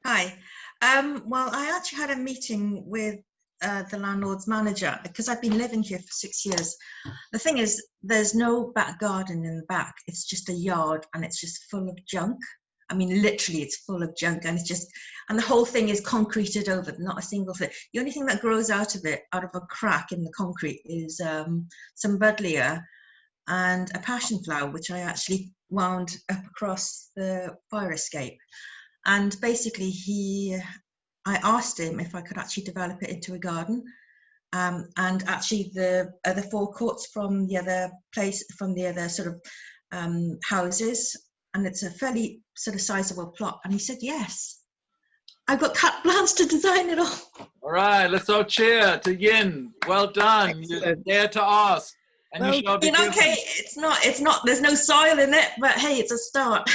Hi. Well, I actually had a meeting with the landlord's manager because I've been living here for 6 years. The thing is, there's no back garden in the back. It's just a yard and it's just full of junk. I mean, literally, it's full of junk, and and the whole thing is concreted over, not a single thing. The only thing that grows out of it, out of a crack in the concrete, is some buddleia and a passion flower, which I actually wound up across the fire escape. And basically, I asked him if I could actually develop it into a garden. And actually, the forecourts from the other sort of houses, and it's a fairly sort of sizable plot. And he said, yes, I've got carte blanche to design it all. All right, let's all cheer to Yin. Well done. You dare to ask. And well, you shall be given. Okay, it's not, there's no soil in it, but hey, it's a start.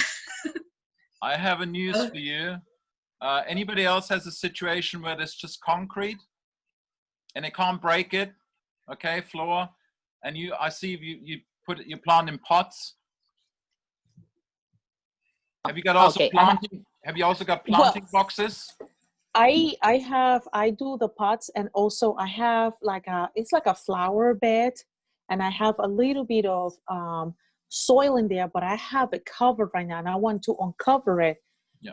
I have a news for you. Anybody else has a situation where there's just concrete and they can't break it, okay, floor, and I see you plant in pots. Have you got also planting? Have you also got planting boxes? I do the pots, and also I have it's like a flower bed, and I have a little bit of soil in there, but I have it covered right now, and I want to uncover it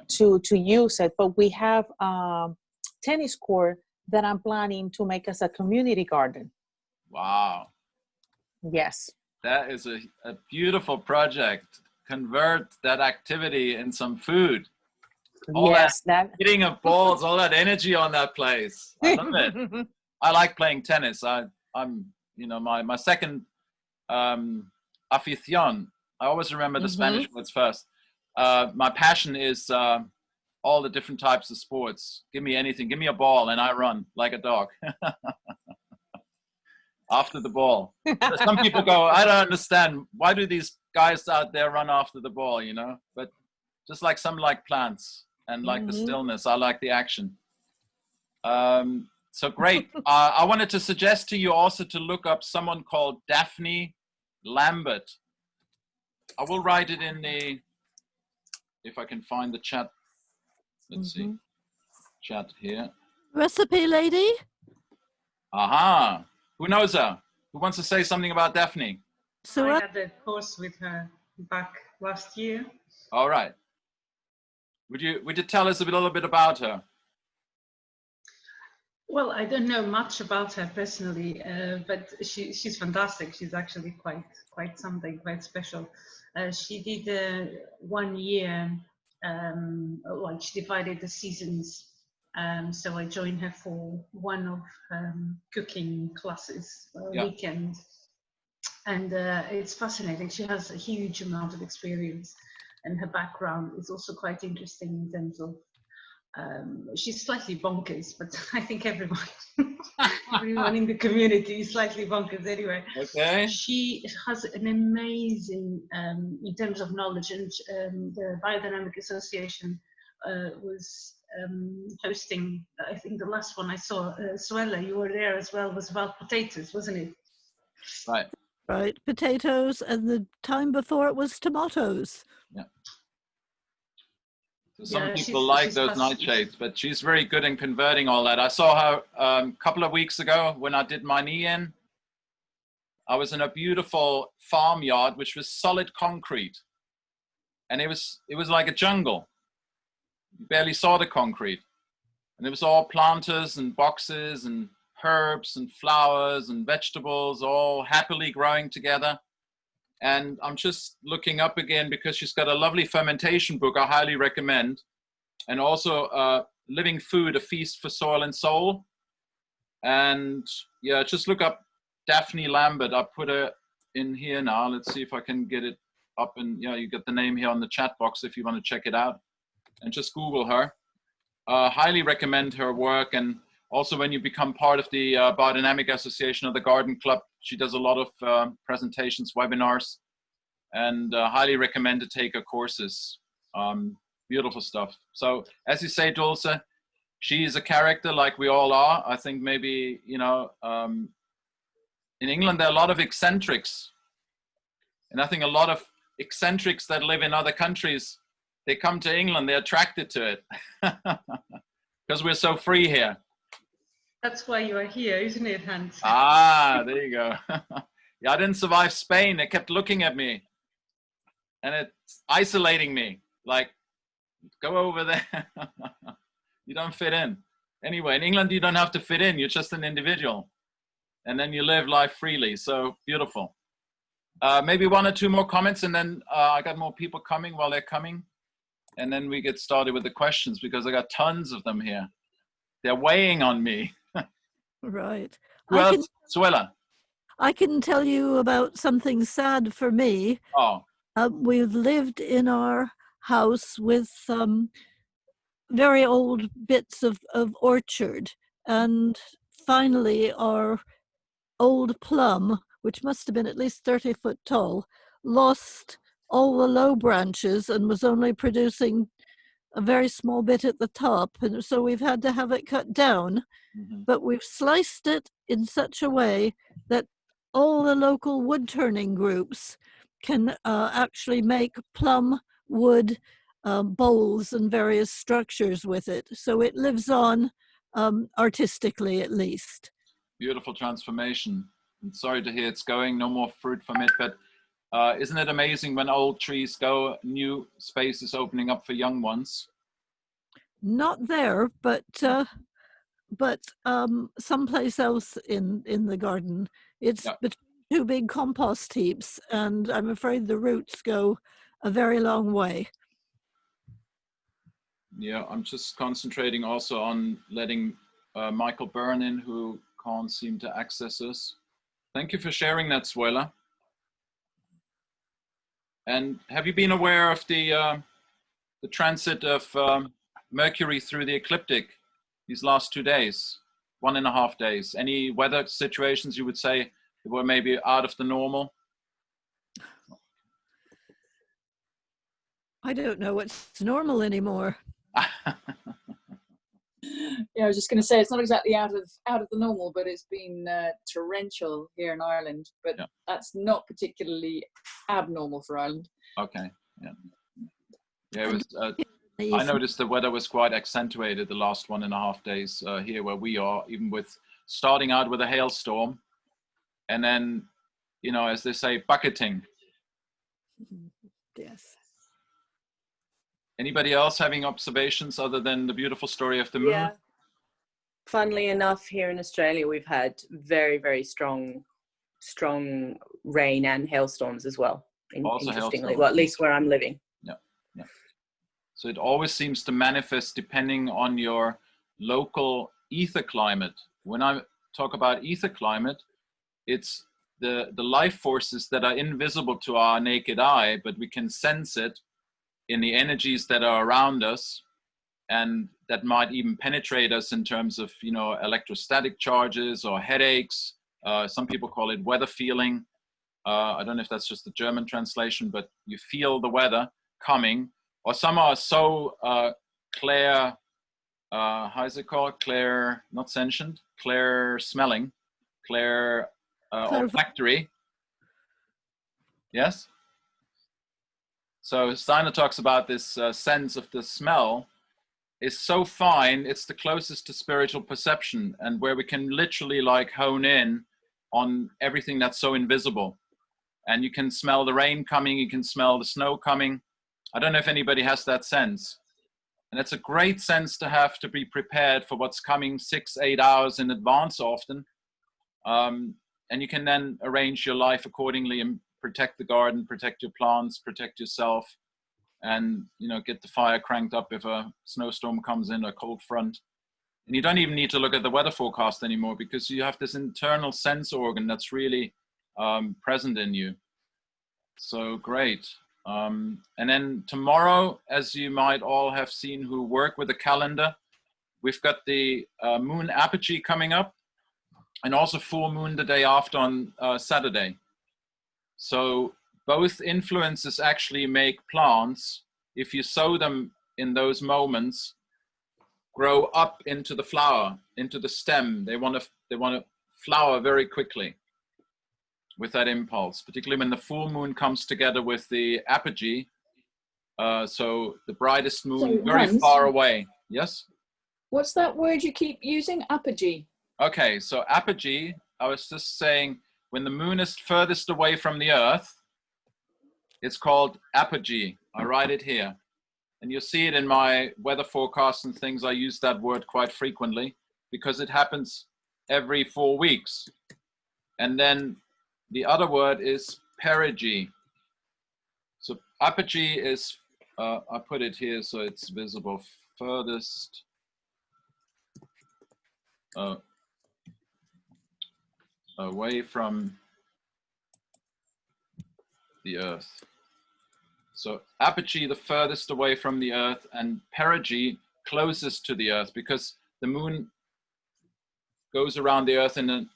to use it. But we have tennis court that I'm planning to make as a community garden. Wow. Yes. That is a beautiful project. Convert that activity in some food. All that hitting of balls, all that energy on that place. I love it. I like playing tennis. I'm my second afición. I always remember the Spanish words first. My passion is all the different types of sports. Give me anything. Give me a ball and I run like a dog. After the ball. Some people go, I don't understand. Why do these guys out there run after the ball, But just like some like plants and like the stillness, I like the action. So great. I wanted to suggest to you also to look up someone called Daphne Lambert. I will write it in the, if I can find the chat. Let's see. Chat here. Recipe lady? Aha. Who knows her? Who wants to say something about Daphne? So I had a course with her back last year. All right. Would you tell us a little bit about her? Well, I don't know much about her personally, but she's fantastic. She's actually quite something, quite special. She did 1 year, she divided the seasons. So I joined her for one of cooking classes weekend, and it's fascinating. She has a huge amount of experience, and her background is also quite interesting in terms of she's slightly bonkers, but I think everyone in the community is slightly bonkers anyway. Okay. She has an amazing in terms of knowledge, and the BioDynamic Association was hosting, I think the last one I saw, Suella, you were there as well, was about potatoes, wasn't it? Right, potatoes, and the time before it was tomatoes. Yeah. Some people like those nightshades, but she's very good in converting all that. I saw her a couple of weeks ago when I did my knee in. I was in a beautiful farmyard, which was solid concrete. And it was like a jungle. You barely saw the concrete. And it was all planters and boxes and herbs and flowers and vegetables all happily growing together. And I'm just looking up again because she's got a lovely fermentation book I highly recommend. And also Living Food, A Feast for Soil and Soul. And yeah, just look up Daphne Lambert. I put her in here now. Let's see if I can get it up. And you get the name here on the chat box if you want to check it out. And just Google her. Highly recommend her work. And also when you become part of the BioDynamic Association of the Garden Club, she does a lot of presentations, webinars, and highly recommend to take her courses. Beautiful stuff. So as you say, Dulce, she is a character like we all are. I think maybe, in England, there are a lot of eccentrics. And I think a lot of eccentrics that live in other countries, They come to England, they're attracted to it because we're so free here. That's why you are here, isn't it, Hans? Ah, there you go. Yeah, I didn't survive Spain. They kept looking at me and it's isolating me. Like, go over there. You don't fit in. Anyway, in England, you don't have to fit in. You're just an individual. And then you live life freely. So beautiful. Maybe one or two more comments, and then I got more people coming while they're coming. And then we get started with the questions because I got tons of them here. They're weighing on me. Right. Well, Suela. I can tell you about something sad for me. Oh. We've lived in our house with very old bits of orchard, and finally our old plum, which must have been at least 30 foot tall, lost all the low branches and was only producing a very small bit at the top, and so we've had to have it cut down. Mm-hmm. But we've sliced it in such a way that all the local wood turning groups can actually make plum wood bowls and various structures with it. So it lives on artistically, at least. Beautiful transformation. I'm sorry to hear it's going, no more fruit from it, but isn't it amazing when old trees go, new space is opening up for young ones? Not there, but someplace else in the garden. It's between two big compost heaps, and I'm afraid the roots go a very long way. Yeah, I'm just concentrating also on letting Michael Byrne in, who can't seem to access us. Thank you for sharing that, Suela. And have you been aware of the transit of Mercury through the ecliptic these last 2 days, 1.5 days? Any weather situations you would say were maybe out of the normal? I don't know what's normal anymore. Yeah, I was just going to say it's not exactly out of the normal, but it's been torrential here in Ireland. But that's not particularly abnormal for Ireland. Okay. Yeah. Yeah. It was. I noticed the weather was quite accentuated the last 1.5 days here where we are, even with starting out with a hailstorm, and then, you know, as they say, bucketing. Yes. Anybody else having observations other than the beautiful story of the moon? Yeah. Funnily enough, here in Australia, we've had very, very strong rain and hailstorms as well. Interestingly, well, at least where I'm living. Yeah, yeah. So it always seems to manifest depending on your local ether climate. When I talk about ether climate, it's the life forces that are invisible to our naked eye, but we can sense it in the energies that are around us, and that might even penetrate us in terms of, you know, electrostatic charges or headaches. Some people call it weather feeling. I don't know if that's just the German translation, but you feel the weather coming. Or some are so clear, how is it called? Clear, not sentient, clear smelling, clear olfactory. Yes? So Steiner talks about this sense of the smell is so fine, it's the closest to spiritual perception, and where we can literally like hone in on everything that's so invisible. And you can smell the rain coming, you can smell the snow coming. I don't know if anybody has that sense. And it's a great sense to have to be prepared for what's coming 6-8 hours in advance often. And you can then arrange your life accordingly and protect the garden, protect your plants, protect yourself, and, you know, get the fire cranked up if a snowstorm comes in, a cold front. And you don't even need to look at the weather forecast anymore, because you have this internal sense organ that's really present in you. So great. And then tomorrow, as you might all have seen who work with the calendar, we've got the moon apogee coming up, and also full moon the day after on Saturday. So both influences actually make plants, if you sow them in those moments, grow up into the flower, into the stem. They want to flower very quickly with that impulse, particularly when the full moon comes together with the apogee. So the brightest moon So, very Hans, far away. Yes? What's that word you keep using? Apogee. Okay, so apogee, I was just saying, when the moon is furthest away from the Earth, it's called apogee. I write it here. And you'll see it in my weather forecasts and things. I use that word quite frequently because it happens every 4 weeks. And then the other word is perigee. So apogee is, I put it here so it's visible, furthest away from the Earth. So apogee, the furthest away from the Earth, and perigee, closest to the Earth, because the moon goes around the Earth in an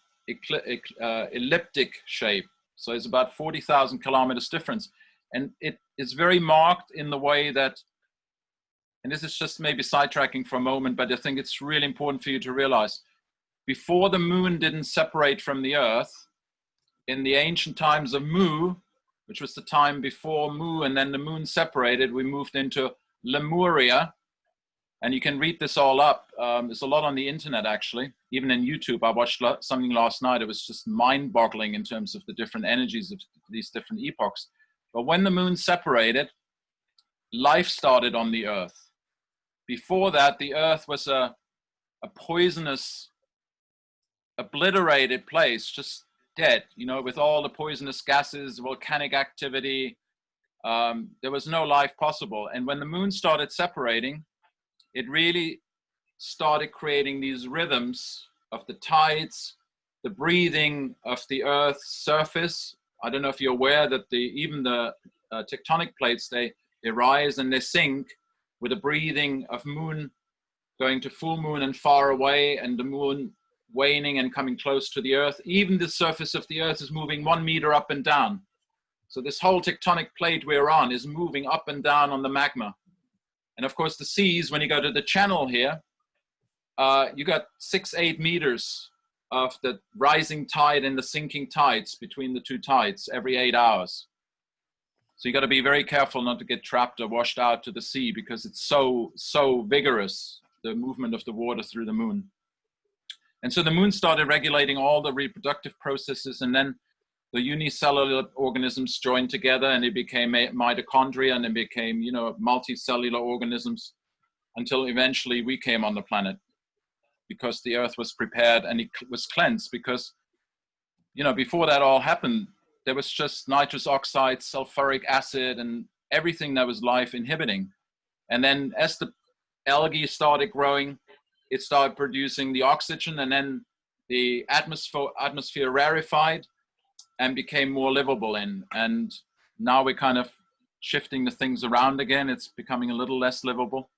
elliptic shape. So it's about 40,000 kilometers difference. And it is very marked in the way that, and this is just maybe sidetracking for a moment, but I think it's really important for you to realize, before the moon didn't separate from the Earth, in the ancient times of Mu, which was the time before Mu and then the moon separated, we moved into Lemuria. And you can read this all up. There's a lot on the internet, actually. Even in YouTube, I watched something last night. It was just mind-boggling in terms of the different energies of these different epochs. But when the moon separated, life started on the Earth. Before that, the Earth was a poisonous, obliterated place, just dead, you know, with all the poisonous gases, volcanic activity. There was no life possible. And when the moon started separating, it really started creating these rhythms of the tides, the breathing of the Earth's surface. I don't know if you're aware that even the tectonic plates, they rise and they sink with the breathing of moon going to full moon and far away, and the moon waning and coming close to the Earth. Even the surface of the Earth is moving 1 meter up and down. So this whole tectonic plate we're on is moving up and down on the magma. And of course the seas, when you go to the channel here, you got 6-8 meters of the rising tide and the sinking tides between the two tides every 8 hours. So you got to be very careful not to get trapped or washed out to the sea, because it's so vigorous, the movement of the water through the moon. And so the moon started regulating all the reproductive processes, and then the unicellular organisms joined together and they became mitochondria, and they became, you know, multicellular organisms, until eventually we came on the planet, because the Earth was prepared and it was cleansed. Because, you know, before that all happened, there was just nitrous oxide, sulfuric acid, and everything that was life inhibiting. And then as the algae started growing, it started producing the oxygen, and then the atmosphere rarefied and became more livable in. And now we're kind of shifting the things around again. It's becoming a little less livable,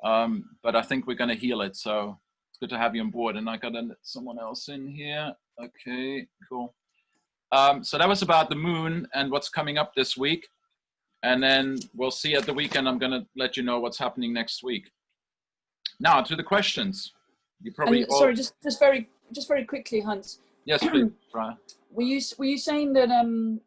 but I think we're going to heal it. So it's good to have you on board. And I got someone else in here. Okay, cool. So that was about the moon and what's coming up this week. And then we'll see at the weekend. I'm going to let you know what's happening next week. Now to the questions. You probably sorry, just very quickly, Hans. Yes, please. Right. Were you saying that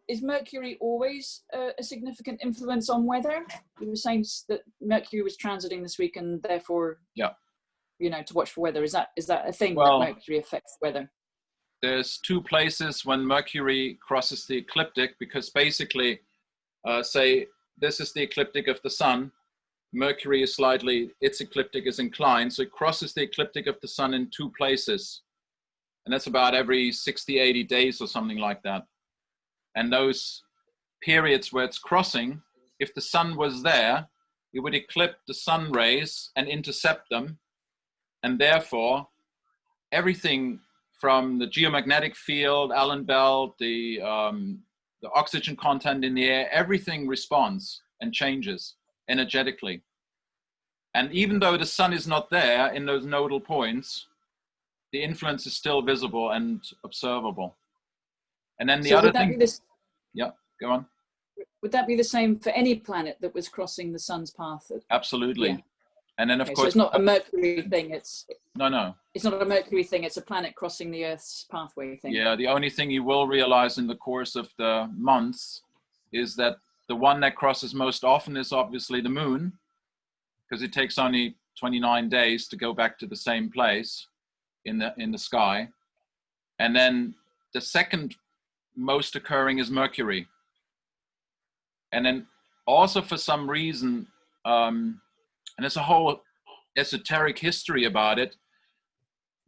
is Mercury always a significant influence on weather? You were saying that Mercury was transiting this week, and therefore, yeah, you know, to watch for weather. Is that a thing, that Mercury affects weather? There's 2 places when Mercury crosses the ecliptic, because basically, say this is the ecliptic of the sun. Mercury is its ecliptic is inclined, so it crosses the ecliptic of the sun in 2 places. And that's about every 60, 80 days or something like that. And those periods where it's crossing, if the sun was there, it would eclipse the sun rays and intercept them. And therefore, everything from the geomagnetic field, Allen belt, the oxygen content in the air, everything responds and changes energetically. And even though the sun is not there in those nodal points, the influence is still visible and observable. And then the other thing, yeah, go on. Would that be the same for any planet that was crossing the sun's path? Absolutely. Yeah. And then of course, so it's not a Mercury thing. It's no. It's not a Mercury thing. It's a planet crossing the Earth's pathway thing. Yeah. The only thing you will realize in the course of the months is that the one that crosses most often is obviously the moon, because it takes only 29 days to go back to the same place in the sky. And then the second most occurring is Mercury. And then also for some reason, and there's a whole esoteric history about it,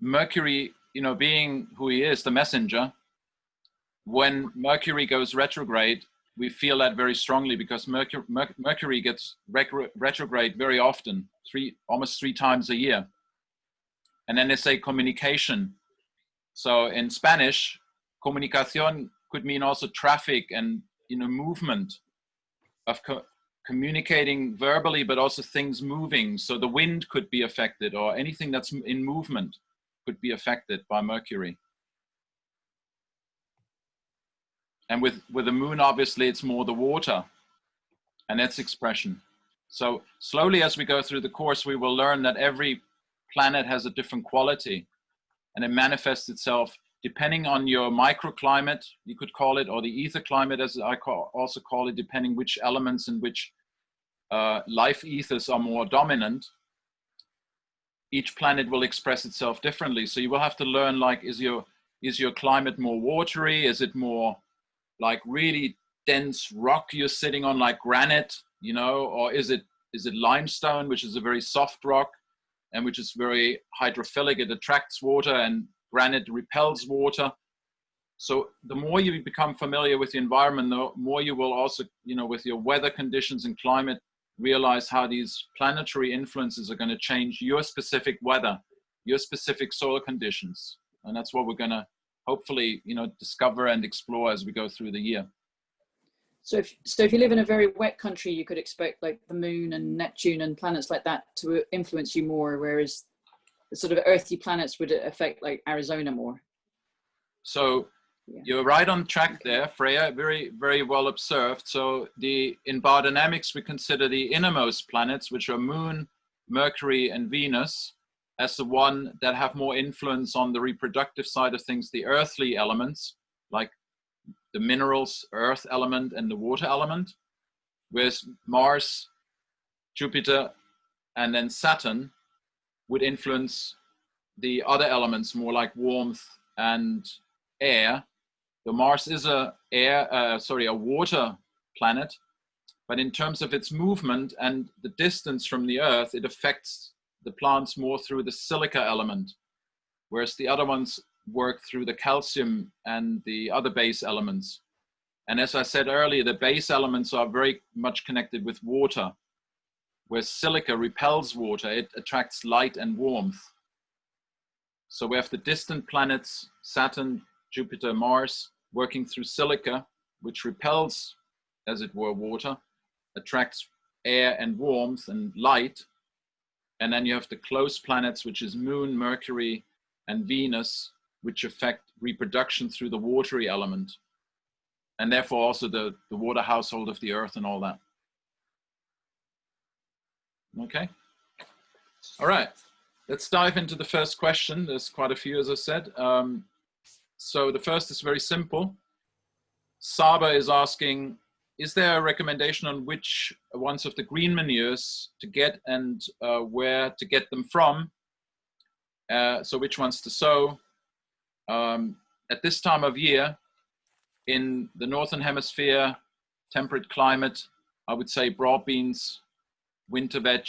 Mercury, you know, being who he is, the messenger, when Mercury goes retrograde, we feel that very strongly, because Mercury gets retrograde very often, almost 3 times a year. And then they say communication. So in Spanish, comunicación could mean also traffic and, you know, movement of communicating verbally, but also things moving. So the wind could be affected, or anything that's in movement could be affected by Mercury. And with the moon, obviously, it's more the water and its expression. So slowly, as we go through the course, we will learn that every planet has a different quality, and it manifests itself depending on your microclimate, you could call it, or the ether climate, as I also call it, depending which elements and which life ethers are more dominant. Each planet will express itself differently. So you will have to learn, like, is your climate more watery? Is it more like really dense rock you're sitting on, like granite, you know, or is it limestone, which is a very soft rock and which is very hydrophilic, it attracts water, and granite repels water. So the more you become familiar with the environment, the more you will also, you know, with your weather conditions and climate, realize how these planetary influences are going to change your specific weather, your specific soil conditions. And that's what we're going to hopefully, you know, discover and explore as we go through the year. So if you live in a very wet country, you could expect like the moon and Neptune and planets like that to influence you more, whereas the sort of earthy planets would affect like Arizona more. So yeah, you're right on track there, Freya. Very, very well observed. So in biodynamics, we consider the innermost planets, which are Moon, Mercury, and Venus, as the one that have more influence on the reproductive side of things, the earthly elements, like the minerals, earth element, and the water element, whereas Mars, Jupiter, and then Saturn would influence the other elements more, like warmth and air. So Mars is a water planet, but in terms of its movement and the distance from the Earth, it affects the plants more through the silica element, whereas the other ones work through the calcium and the other base elements. And as I said earlier, the base elements are very much connected with water, where silica repels water, it attracts light and warmth. So we have the distant planets, Saturn, Jupiter, Mars, working through silica, which repels, as it were, water, attracts air and warmth and light. And then you have the close planets, which is Moon, Mercury, and Venus, which affect reproduction through the watery element, and therefore also the water household of the Earth and all that. Okay. All right. Let's dive into the first question. There's quite a few, as I said. So the first is very simple. Saba is asking, is there a recommendation on which ones of the green manures to get and where to get them from? So which ones to sow? At this time of year, in the Northern Hemisphere, temperate climate, I would say broad beans, winter veg,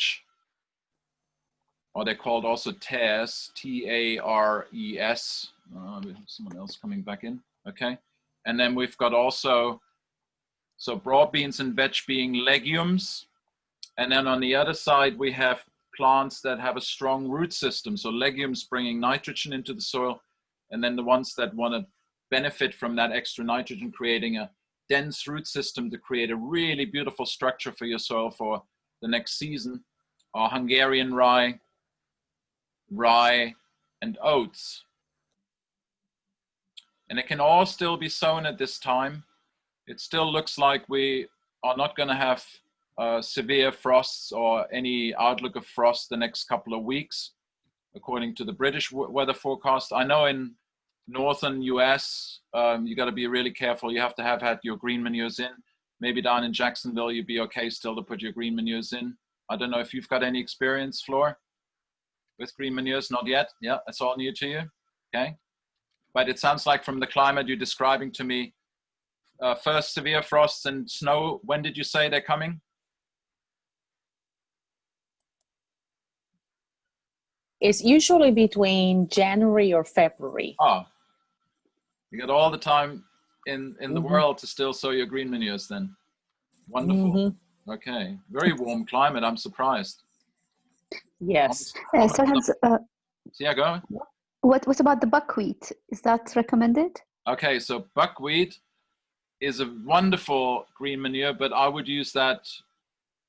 or they're called also tares, T-A-R-E-S. Someone else coming back in, okay. And then we've got also, so broad beans and veg being legumes. And then on the other side, we have plants that have a strong root system. So legumes bringing nitrogen into the soil, and then the ones that want to benefit from that extra nitrogen, creating a dense root system to create a really beautiful structure for your soil for the next season, are Hungarian rye, and oats. And it can all still be sown at this time. It still looks like we are not going to have severe frosts or any outlook of frost the next couple of weeks, according to the British weather forecast. I know in northern US, you got to be really careful. You have to have had your green manures in. maybe down in Jacksonville, you'd be okay still to put your green manures in. I don't know if you've got any experience, Flor, with green manures. Not yet. Yeah, that's all new to you. Okay. But it sounds like from the climate you're describing to me, first severe frosts and snow, when did you say they're coming? It's usually between January or February. Oh, you got all the time in the world to still sow your green manures then. Wonderful. Okay, very warm climate. I'm surprised. Yes. So Hans, yeah, go. What about the buckwheat? Is that recommended? Okay, so buckwheat is a wonderful green manure, but I would use that,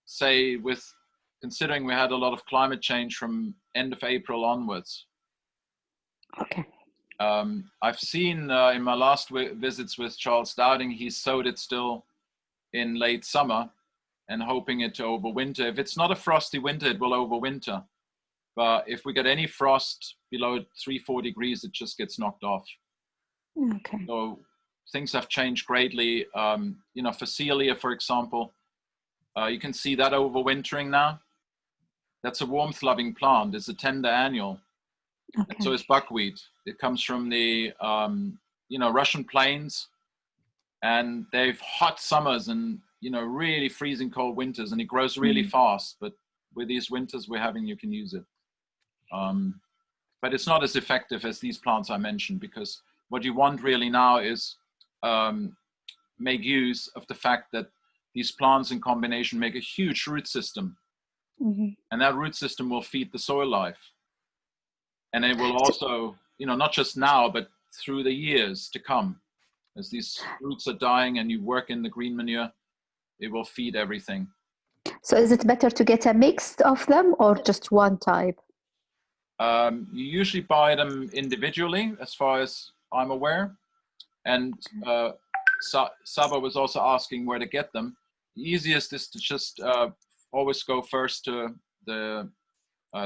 say, with considering we had a lot of climate change from end of April onwards. Okay. I've seen in my last visits with Charles Dowding, he sowed it still in late summer and hoping it to overwinter. If it's not a frosty winter, it will overwinter. But if we get any frost below 3-4 degrees, it just gets knocked off. Okay. So things have changed greatly. You know, Phacelia, for example, you can see that overwintering now. That's a warmth-loving plant. It's a tender annual. Okay. And so is buckwheat. It comes from the you know, Russian plains, and they've hot summers and, you know, really freezing cold winters, and it grows really fast. But with these winters we're having, you can use it. But it's not as effective as these plants I mentioned, because what you want really now is make use of the fact that these plants in combination make a huge root system. And that root system will feed the soil life. And it will also, you know, not just now, but through the years to come. As these roots are dying and you work in the green manure, it will feed everything. So is it better to get a mix of them or just one type? You usually buy them individually, as far as I'm aware. And Saba was also asking where to get them. The easiest is to just always go first to the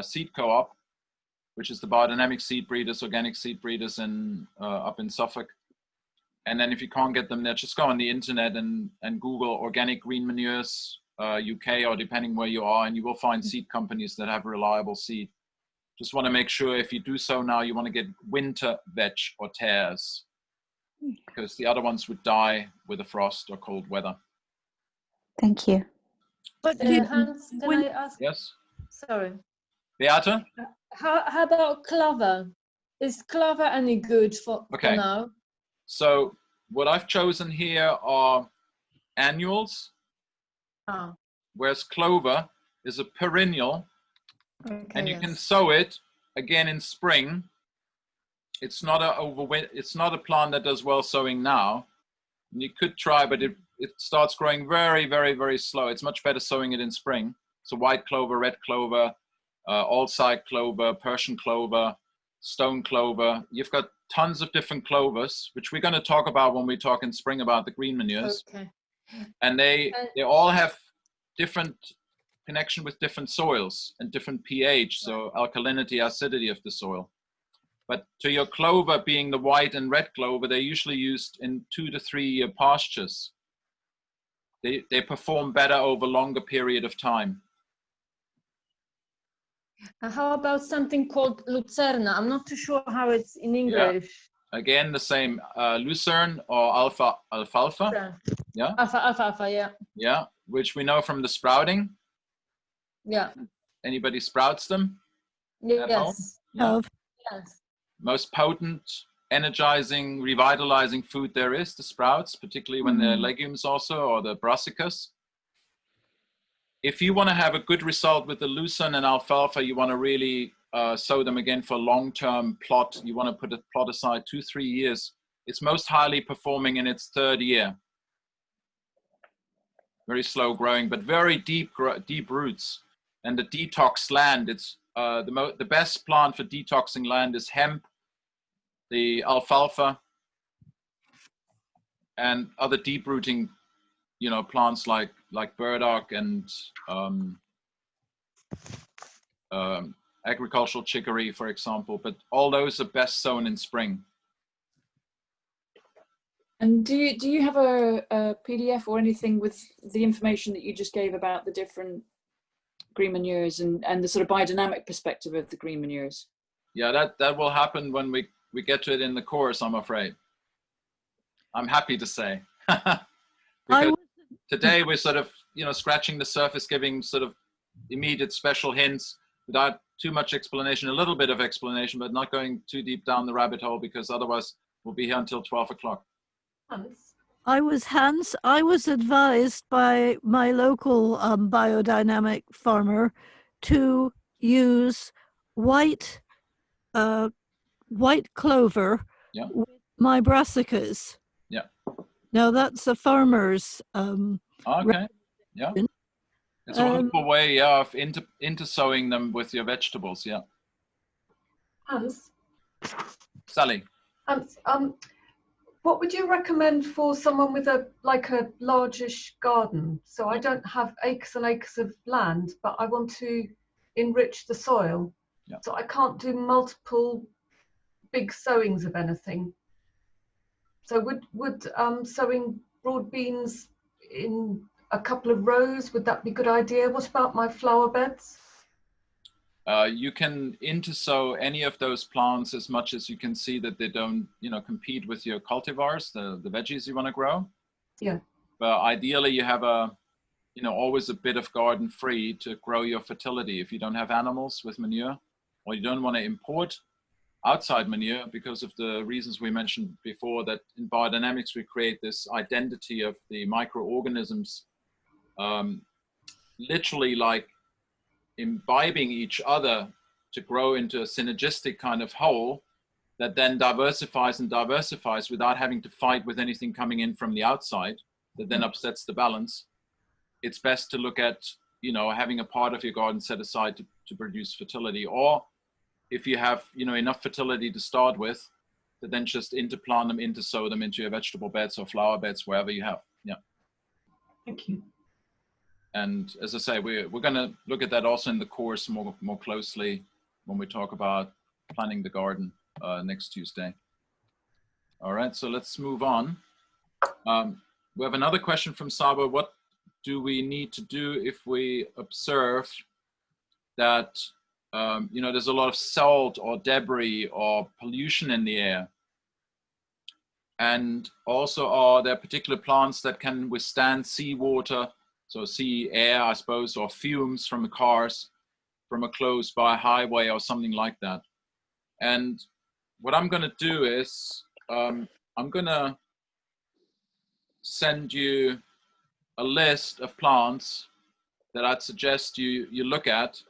seed co-op, which is the BioDynamic seed breeders, organic seed breeders up in Suffolk. And then if you can't get them there, just go on the internet and Google organic green manures UK, or depending where you are, and you will find seed companies that have reliable seed. Just want to make sure if you do so now, you want to get winter vetch or tares, because the other ones would die with the frost or cold weather. Thank you. But Hans, can when, I ask? Yes. Sorry. Beata? How about clover? Is clover any good for now? So what I've chosen here are annuals, whereas clover is a perennial, and you can sow it again in spring. It's not a plant that does well sowing now. And you could try, but it starts growing very, very, very slow. It's much better sowing it in spring. So white clover, red clover, all-side clover, Persian clover, stone clover. You've got tons of different clovers, which we're going to talk about when we talk in spring about the green manures. Okay. And they all have different connection with different soils and different pH, so alkalinity, acidity of the soil. But to your clover being the white and red clover, they're usually used in 2 to 3 year pastures. They perform better over longer period of time. How about something called Lucerna? I'm not too sure how it's in English. Yeah. Again, the same, lucerne or alfalfa. Yeah. Alfalfa, yeah. Yeah, which we know from the sprouting. Yeah. Anybody sprouts them? Yes. Yeah. Yes. Most potent, energizing, revitalizing food there is, the sprouts, particularly when they're legumes also, or the brassicas. If you want to have a good result with the lucerne and alfalfa, you want to really sow them again for long-term plot. You want to put a plot aside 2-3 years. It's most highly performing in its 3rd year. Very slow growing, but very deep roots. And the detox land, it's the best plant for detoxing land is hemp, the alfalfa, and other deep rooting, you know, plants like burdock and agricultural chicory, for example. But all those are best sown in spring. And do you have a PDF or anything with the information that you just gave about the different green manures and the sort of biodynamic perspective of the green manures? Yeah, that will happen when we get to it in the course, I'm afraid. I'm happy to say. Because today we're sort of, you know, scratching the surface, giving sort of immediate special hints without too much explanation, a little bit of explanation, but not going too deep down the rabbit hole, because otherwise we'll be here until 12 o'clock. I was advised by my local biodynamic farmer to use white clover with my brassicas. Yeah. Now that's a farmer's. Okay. Yeah. It's a wonderful way of intersowing them with your vegetables. Yeah. Hans. Sally. What would you recommend for someone with a largish garden? So I don't have acres and acres of land, but I want to enrich the soil. Yeah. So I can't do multiple big sowings of anything. So would sowing broad beans in a couple of rows, would that be a good idea? What about my flower beds? You can intersow any of those plants as much as you can see that they don't, you know, compete with your cultivars, the veggies you want to grow. Yeah. But ideally you have always a bit of garden free to grow your fertility if you don't have animals with manure, or you don't want to import outside manure because of the reasons we mentioned before, that in biodynamics we create this identity of the microorganisms literally like imbibing each other to grow into a synergistic kind of whole that then diversifies and diversifies without having to fight with anything coming in from the outside that then upsets the balance. It's best to look at, you know, having a part of your garden set aside to produce fertility, or if you have, you know, enough fertility to start with, to then just interplant them, intersow them into your vegetable beds or flower beds, wherever you have. Yeah. Thank you. And as I say, we're going to look at that also in the course more closely when we talk about planning the garden next Tuesday. All right, so let's move on. We have another question from Saba. What do we need to do if we observe that there's a lot of salt or debris or pollution in the air? And also, are there particular plants that can withstand seawater, so sea air, I suppose, or fumes from the cars from a close by highway or something like that? And what I'm going to do is I'm going to send you a list of plants that I'd suggest you look at.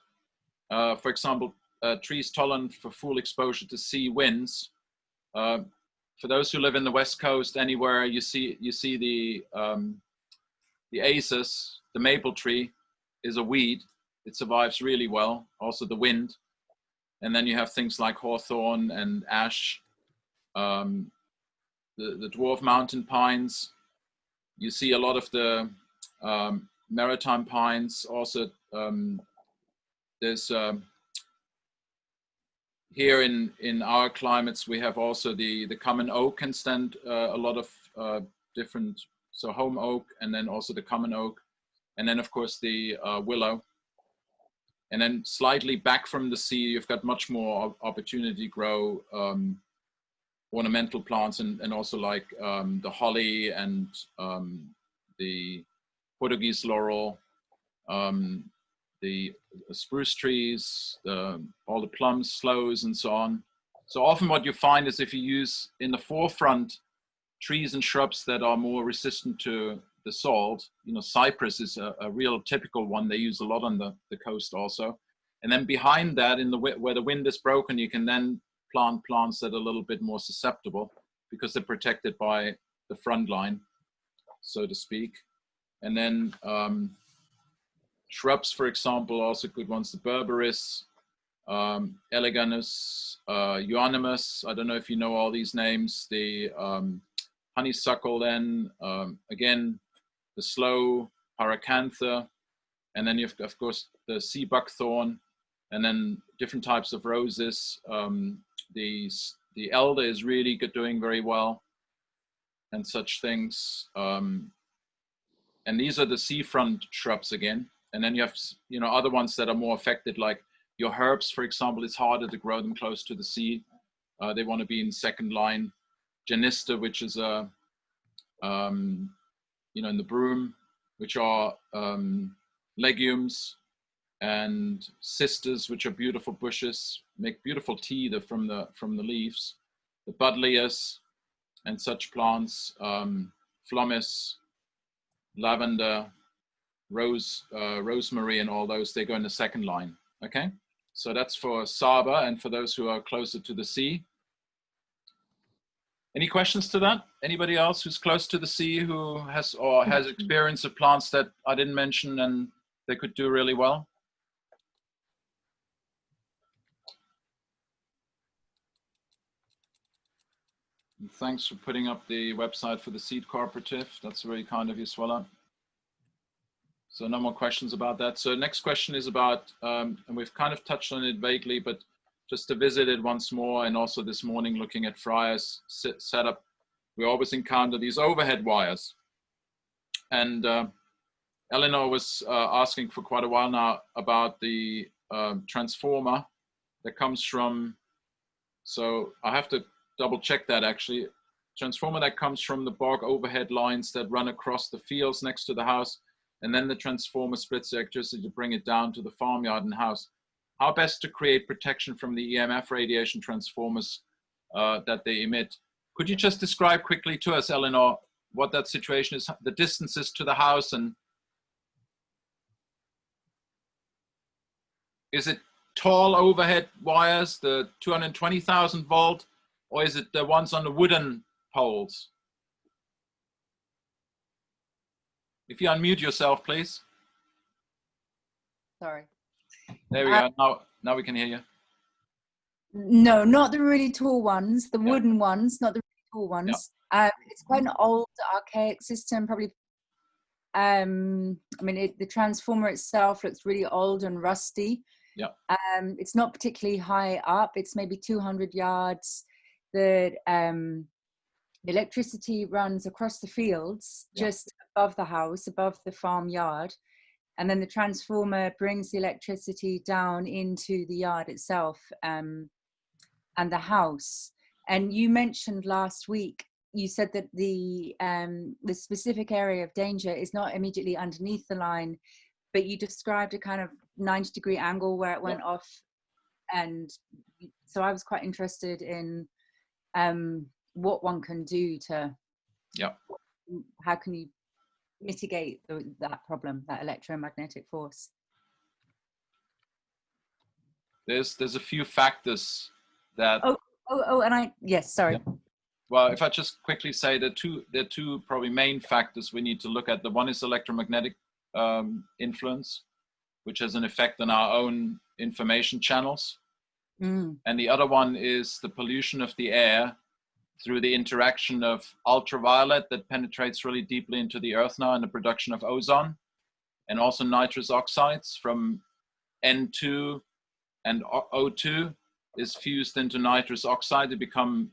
For example, trees tolerant for full exposure to sea winds. For those who live in the West Coast, anywhere you see the acis, the maple tree, is a weed. It survives really well. Also the wind. And then you have things like hawthorn and ash, the dwarf mountain pines. You see a lot of the maritime pines. Also, there's here in our climates, we have also the common oak can stand a lot of different, so home oak, and then also the common oak, and then of course the willow. And then slightly back from the sea, you've got much more opportunity to grow ornamental plants, and also like the holly and the Portuguese laurel, the spruce trees, all the plums, sloes, and so on. So often what you find is if you use in the forefront trees and shrubs that are more resistant to the salt, you know, cypress is a real typical one. They use a lot on the coast also. And then behind that, where the wind is broken, you can then plant plants that are a little bit more susceptible because they're protected by the front line, so to speak. And then shrubs, for example, also good ones, the berberis, eleganus, euonymus. I don't know if you know all these names. The honeysuckle then, again, the sloe, paracantha, and then you've, of course, the sea buckthorn, and then different types of roses. The elder is really good, doing very well. and such things. And these are the seafront shrubs again. And then you have, you know, other ones that are more affected, like your herbs, for example. It's harder to grow them close to the sea. They want to be in second line. Genista, which is a, you know, in the broom, which are legumes, and cistus, which are beautiful bushes, make beautiful tea from the leaves. The budlias and such plants, phlomis, lavender, rosemary, and all those, they go in the second line. Okay, so that's for Saba and for those who are closer to the sea. Any questions to that? Anybody else who's close to the sea who has experience of plants that I didn't mention and they could do really well? And thanks for putting up the website for the Seed Cooperative. That's very kind of you, Swella. So no more questions about that. So next question is about, and we've kind of touched on it vaguely, but just to visit it once more, and also this morning looking at Freya's setup, we always encounter these overhead wires. And Eleanor was asking for quite a while now about the transformer that comes from, so I have to double check that actually, transformer that comes from the bog overhead lines that run across the fields next to the house, and then the transformer splits the electricity to bring it down to the farmyard and house. How best to create protection from the EMF radiation transformers that they emit? Could you just describe quickly to us, Eleanor, what that situation is, the distances to the house, and is it tall overhead wires, the 220,000 volt, or is it the ones on the wooden poles? If you unmute yourself, please. Sorry. There we go. Now we can hear you. No, not the really tall ones, the wooden ones, not the really tall ones. Yeah. It's quite an old, archaic system, probably. I mean, the transformer itself looks really old and rusty. Yeah. It's not particularly high up. It's maybe 200 yards. The electricity runs across the fields, just above the house, above the farmyard. And then the transformer brings the electricity down into the yard itself and the house. And you mentioned last week, you said that the specific area of danger is not immediately underneath the line, but you described a kind of 90-degree angle where it went off. And so I was quite interested in what one can do to, how can you mitigate that problem, that electromagnetic force? There's a few factors that. Sorry. Yeah. Well, if I just quickly say there are two probably main factors we need to look at. The one is electromagnetic influence, which has an effect on our own information channels. And the other one is the pollution of the air through the interaction of ultraviolet that penetrates really deeply into the earth now, and the production of ozone, and also nitrous oxides from N2 and O2 is fused into nitrous oxide. It becomes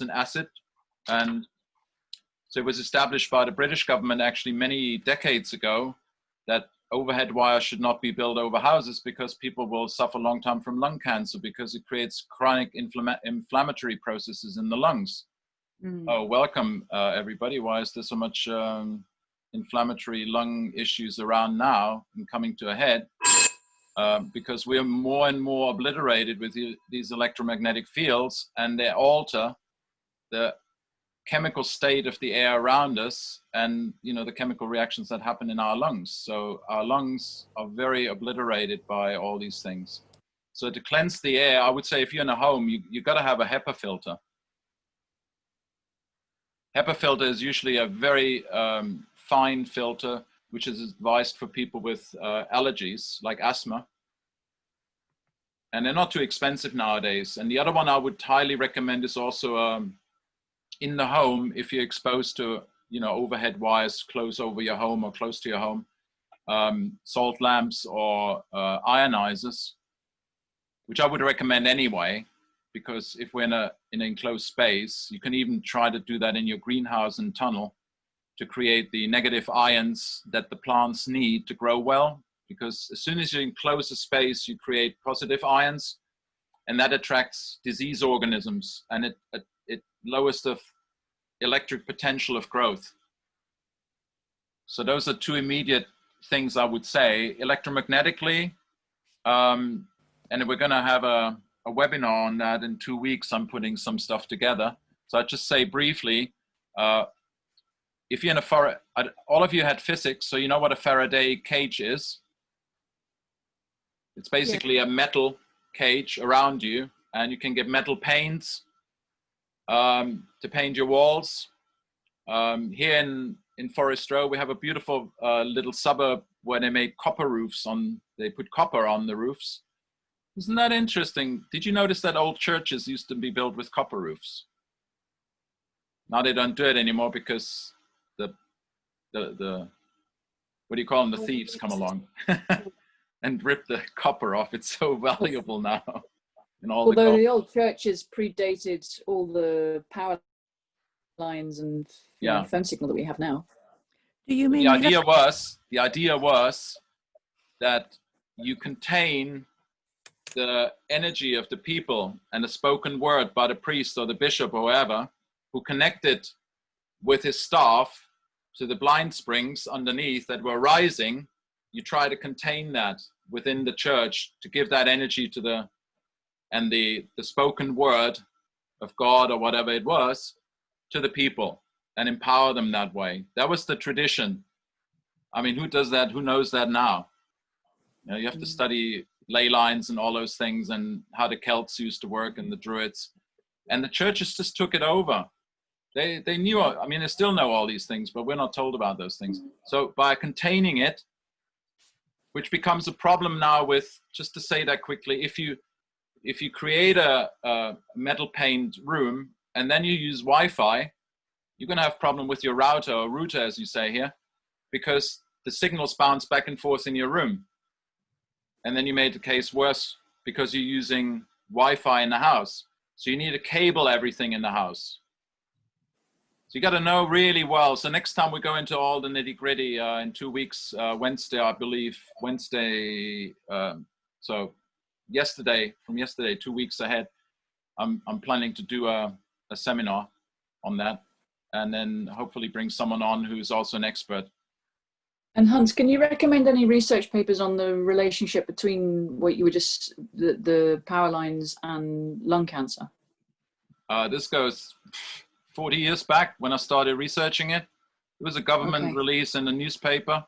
an acid. And so it was established by the British government actually many decades ago that overhead wires should not be built over houses because people will suffer long term from lung cancer because it creates chronic inflammatory processes in the lungs. Oh, welcome everybody. Why is there so much inflammatory lung issues around now and coming to a head? Because we are more and more obliterated with these electromagnetic fields, and they alter the chemical state of the air around us, and the chemical reactions that happen in our lungs. So our lungs are very obliterated by all these things. So to cleanse the air, I would say if you're in a home, you got to have a HEPA filter. HEPA filter is usually a very fine filter, which is advised for people with allergies like asthma. And they're not too expensive nowadays. And the other one I would highly recommend is also in the home, if you're exposed to, overhead wires close over your home or close to your home, salt lamps or ionizers, which I would recommend anyway, because if we're in an enclosed space, you can even try to do that in your greenhouse and tunnel to create the negative ions that the plants need to grow well. Because as soon as you enclose a space, you create positive ions, and that attracts disease organisms, and it lowers the electric potential of growth. So those are two immediate things I would say. Electromagnetically, and we're going to have a webinar on that in 2 weeks. I'm putting some stuff together. So I'll just say briefly, if you're in a all of you had physics, so you know what a Faraday cage is. It's basically a metal cage around you, and you can get metal paints to paint your walls. Here in Forest Row, we have a beautiful little suburb where they made copper roofs they put copper on the roofs. Isn't that interesting? Did you notice that old churches used to be built with copper roofs? Now they don't do it anymore because the what do you call them? The thieves come along and rip the copper off. It's so valuable now. And although the old churches predated all the power lines and phone signal that we have now. Do you mean the idea was that you contain the energy of the people and the spoken word by the priest or the bishop or whoever who connected with his staff to the blind springs underneath that were rising. You try to contain that within the church to give that energy to the spoken word of God or whatever it was to the people and empower them that way. That was the tradition. I mean, who does that? Who knows that now? You know, you have to study ley lines and all those things and how the Celts used to work and the Druids. And the churches just took it over. They knew, I mean, they still know all these things, but we're not told about those things. So by containing it, which becomes a problem now with, just to say that quickly, if you create a metal paned room and then you use Wi-Fi, you're going to have a problem with your router, or router as you say here, because the signals bounce back and forth in your room. And then you made the case worse because you're using Wi-Fi in the house. So you need to cable everything in the house. So you got to know really well. So next time we go into all the nitty gritty in 2 weeks, Wednesday, I believe, so from yesterday, 2 weeks ahead, I'm planning to do a seminar on that, and then hopefully bring someone on who's also an expert. And Hans, can you recommend any research papers on the relationship between what you were just, the power lines and lung cancer? This goes 40 years back when I started researching it. It was a government release in the newspaper.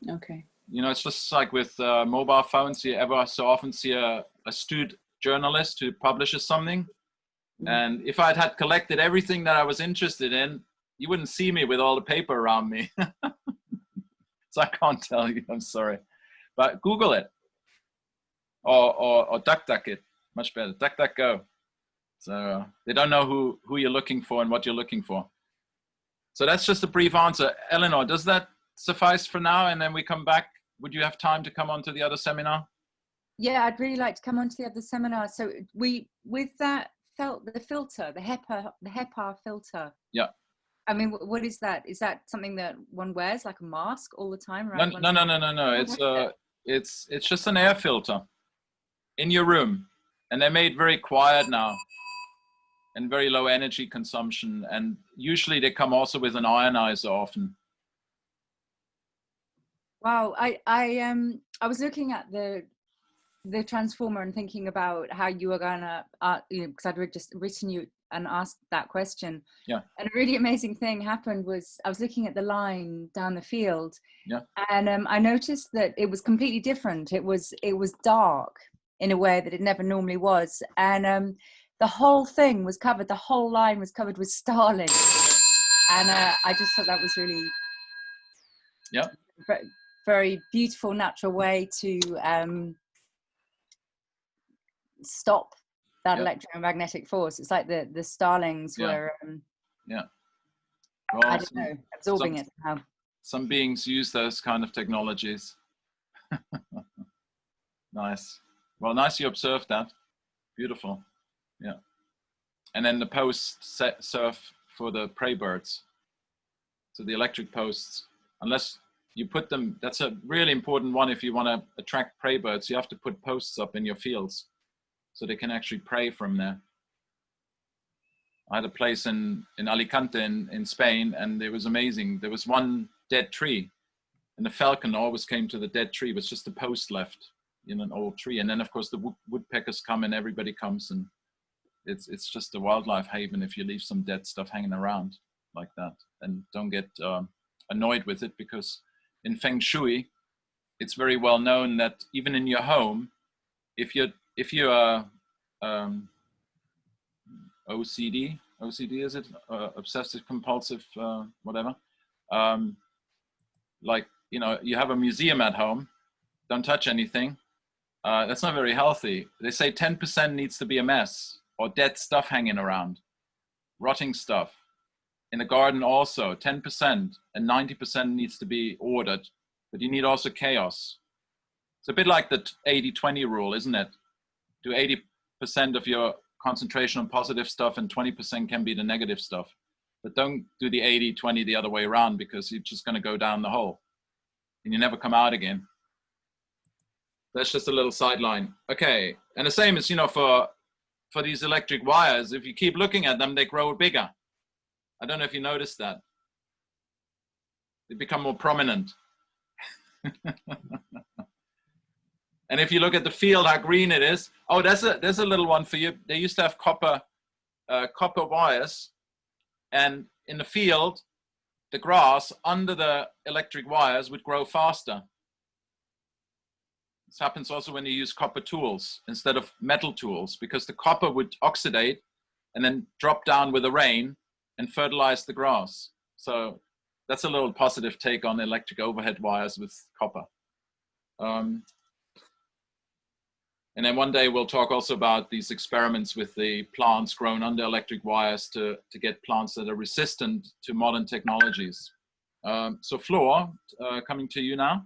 Okay. You know, it's just like with mobile phones, you ever so often see a astute journalist who publishes something. And if I'd had collected everything that I was interested in, you wouldn't see me with all the paper around me. So I can't tell you, I'm sorry. But Google it. Or DuckDuck it, much better, DuckDuckGo. So they don't know who you're looking for and what you're looking for. So that's just a brief answer. Eleanor, does that suffice for now? And then we come back. Would you have time to come on to the other seminar? Yeah, I'd really like to come on to the other seminar. So with that the filter, the HEPA filter. Yeah. I mean, what is that? Is that something that one wears like a mask all the time? No. It's just an air filter in your room, and they're made very quiet now and very low energy consumption. And usually they come also with an ionizer often. Wow, I was looking at the transformer and thinking about how you were gonna, because I'd just written you and asked that question. Yeah. And a really amazing thing happened was I was looking at the line down the field. Yeah. And I noticed that it was completely different. It was dark in a way that it never normally was. And the whole thing was covered, the whole line was covered with starlings. And I just thought that was really very beautiful, natural way to stop that electromagnetic force. It's like the starlings were well, I don't know, absorbing it somehow. Some beings use those kind of technologies. Nice. Well, nice you observed that. Beautiful. Yeah. And then the posts serve for the prey birds. So the electric posts, unless you put them, that's a really important one. If you want to attract prey birds, you have to put posts up in your fields so they can actually prey from there. I had a place in Alicante in Spain, and it was amazing. There was one dead tree, and the falcon always came to the dead tree. It was just a post left in an old tree. And then, of course, the woodpeckers come and everybody comes, and it's just a wildlife haven if you leave some dead stuff hanging around like that. And don't get annoyed with it, because in Feng Shui, it's very well known that even in your home, if you are OCD is it? Obsessive compulsive, whatever. Like, you know, you have a museum at home, don't touch anything. That's not very healthy. They say 10% needs to be a mess, or dead stuff hanging around, rotting stuff. In the garden also, 10%, and 90% needs to be ordered, but you need also chaos. It's a bit like the 80-20 rule, isn't it? Do 80% of your concentration on positive stuff, and 20% can be the negative stuff. But don't do the 80-20 the other way around, because you're just going to go down the hole and you never come out again. That's just a little sideline. Okay, and the same is, you know, for these electric wires, if you keep looking at them, they grow bigger. I don't know if you noticed that. They become more prominent. And if you look at the field, how green it is. Oh, there's a little one for you. They used to have copper wires, and in the field, the grass under the electric wires would grow faster. This happens also when you use copper tools instead of metal tools, because the copper would oxidate and then drop down with the rain and fertilize the grass. So that's a little positive take on electric overhead wires with copper. And then one day we'll talk also about these experiments with the plants grown under electric wires to get plants that are resistant to modern technologies. So Flor, coming to you now.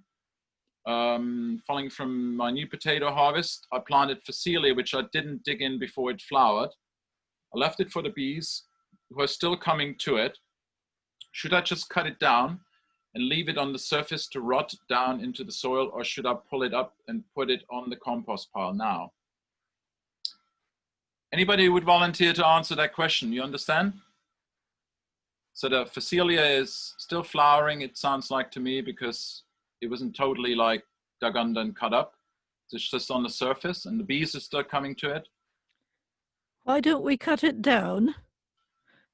Following from my new potato harvest, I planted Phacelia, which I didn't dig in before it flowered. I left it for the bees, who are still coming to it. Should I just cut it down and leave it on the surface to rot down into the soil, or should I pull it up and put it on the compost pile now? Anybody who would volunteer to answer that question? You understand? So the Phacelia is still flowering, it sounds like to me, because it wasn't totally like dug under and cut up. It's just on the surface, and the bees are still coming to it. Why don't we cut it down?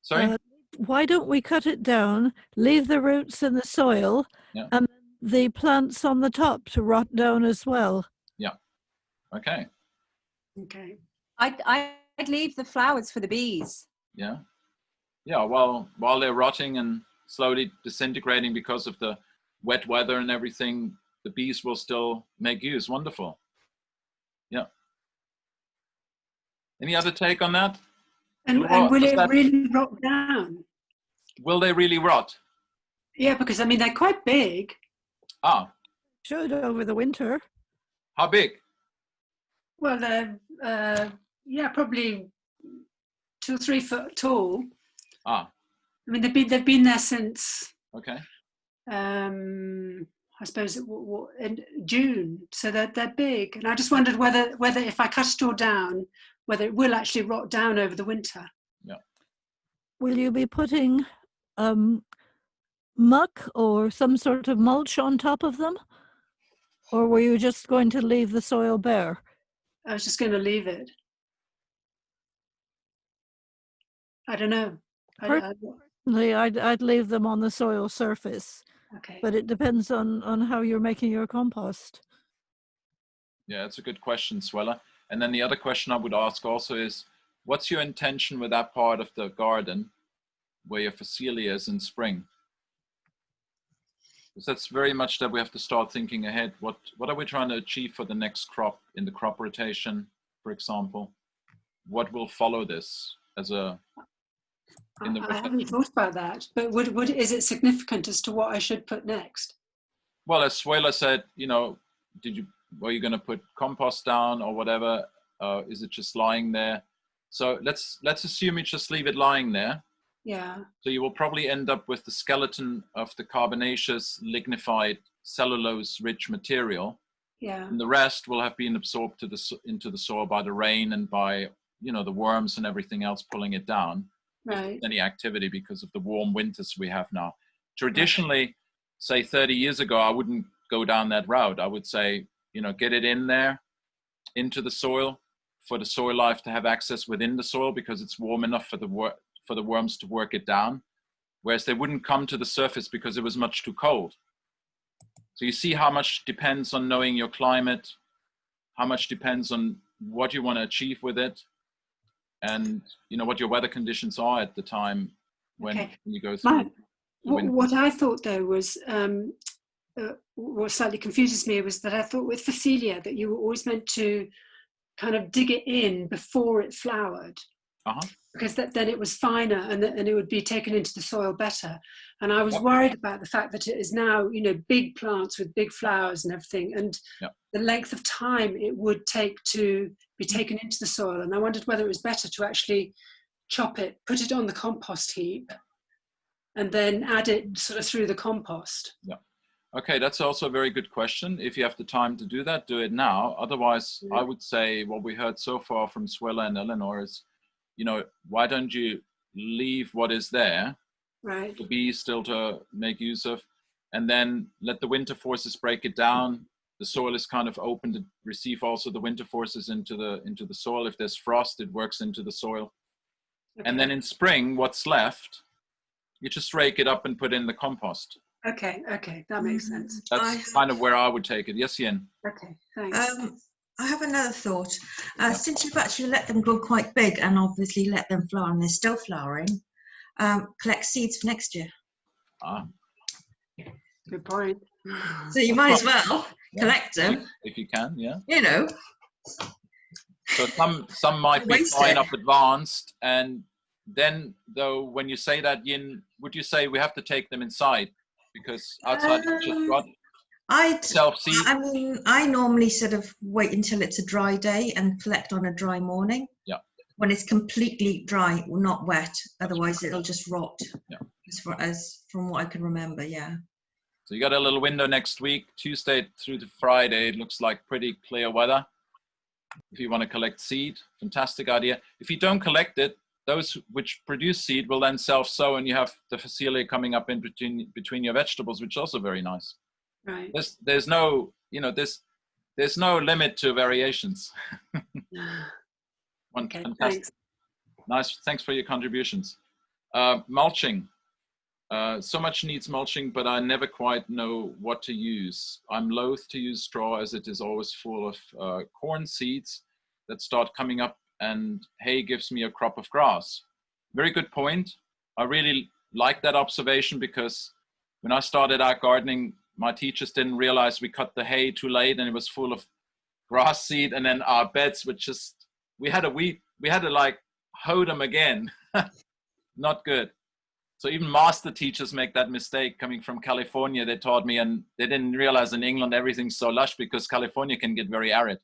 Sorry? Why don't we cut it down, leave the roots in the soil, yeah, and the plants on the top to rot down as well? Yeah. Okay. Okay. I'd leave the flowers for the bees. Yeah. Yeah, well, while they're rotting and slowly disintegrating because of the wet weather and everything, the bees will still make use. Wonderful. Yeah. Any other take on that? And will it really rot down? Will they really rot? Yeah, because I mean, they're quite big. Ah. Should over the winter. How big? Well, they're, yeah, probably 2 or 3 foot tall. Ah. I mean, they've been there since. Okay. I suppose in June, so they're big, and I just wondered whether if I cut it all down, whether it will actually rot down over the winter. Yeah. Will you be putting muck or some sort of mulch on top of them, or were you just going to leave the soil bare? I was just going to leave it. I don't know. Personally, I'd leave them on the soil surface. Okay. But it depends on how you're making your compost. Yeah, that's a good question, Swella. And then the other question I would ask also is, what's your intention with that part of the garden where your Phacelia is in spring? Because that's very much that we have to start thinking ahead. What are we trying to achieve for the next crop in the crop rotation, for example? What will follow this as a... I haven't thought about that, but is it significant as to what I should put next? Well, as Swela said, you know, were you going to put compost down or whatever? Is it just lying there? So let's assume you just leave it lying there. Yeah. So you will probably end up with the skeleton of the carbonaceous, lignified, cellulose-rich material. Yeah. And the rest will have been absorbed into the soil by the rain and by, you know, the worms and everything else pulling it down. Right. Any activity because of the warm winters we have now. Traditionally, say 30 years ago, I wouldn't go down that route. I would say, you know, get it in there, into the soil, for the soil life to have access within the soil because it's warm enough for the worms to work it down, whereas they wouldn't come to the surface because it was much too cold. So you see how much depends on knowing your climate, how much depends on what you want to achieve with it, and you know what your weather conditions are at the time when you go through. What I thought though was, what slightly confuses me was that I thought with Phacelia that you were always meant to kind of dig it in before it flowered. Because then it was finer and it would be taken into the soil better. And I was worried about the fact that it is now, you know, big plants with big flowers and everything, and the length of time it would take to be taken into the soil. And I wondered whether it was better to actually chop it, put it on the compost heap, and then add it sort of through the compost. Yeah. Okay, that's also a very good question. If you have the time to do that, do it now. Otherwise, I would say what we heard so far from Swella and Eleanor is, you know, why don't you leave what is there, right, the bees still to make use of, and then let the winter forces break it down. The soil is kind of open to receive also the winter forces into the soil. If there's frost, it works into the soil. Okay. And then in spring, what's left, you just rake it up and put in the compost. Okay, that makes sense. That's kind of where I would take it. Yes, Yin? Okay, thanks. I have another thought. Since you've actually let them grow quite big and obviously let them flower and they're still flowering, collect seeds for next year. Good point. So you might as well collect them. If you can, yeah. You know. So some might be far enough advanced, and then though when you say that, Yin, would you say we have to take them inside? Because outside it's just rot? Self-seed? I mean, I normally sort of wait until it's a dry day and collect on a dry morning. Yeah. When it's completely dry, not wet, otherwise it'll just rot. Yeah. As from what I can remember, yeah. So you got a little window next week, Tuesday through to Friday. It looks like pretty clear weather. If you want to collect seed, fantastic idea. If you don't collect it, those which produce seed will then self-sow, and you have the Phacelia coming up in between your vegetables, which is also very nice. Right. There's no, you know, there's no limit to variations. Okay, fantastic. thanks. Nice. Thanks for your contributions. Mulching. So much needs mulching, but I never quite know what to use. I'm loath to use straw as it is always full of corn seeds that start coming up, and hay gives me a crop of grass. Very good point. I really like that observation, because when I started out gardening, my teachers didn't realize we cut the hay too late and it was full of grass seed, and then our beds were just, we had to like hoe them again. Not good. So even master teachers make that mistake. Coming from California, they taught me, and they didn't realize in England everything's so lush, because California can get very arid.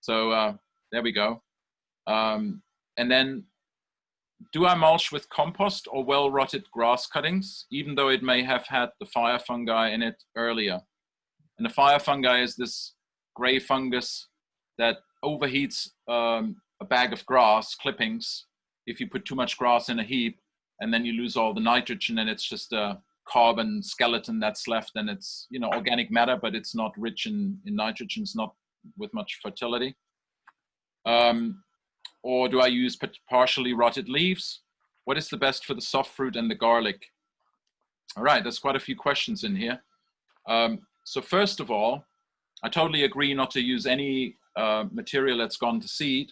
So there we go. And then, do I mulch with compost or well-rotted grass cuttings, even though it may have had the fire fungi in it earlier? And the fire fungi is this gray fungus that overheats a bag of grass clippings if you put too much grass in a heap, and then you lose all the nitrogen, and it's just a carbon skeleton that's left, and it's, you know, organic matter, but it's not rich in nitrogen, it's not with much fertility. Or do I use partially rotted leaves? What is the best for the soft fruit and the garlic? All right, there's quite a few questions in here. So first of all, I totally agree not to use any material that's gone to seed,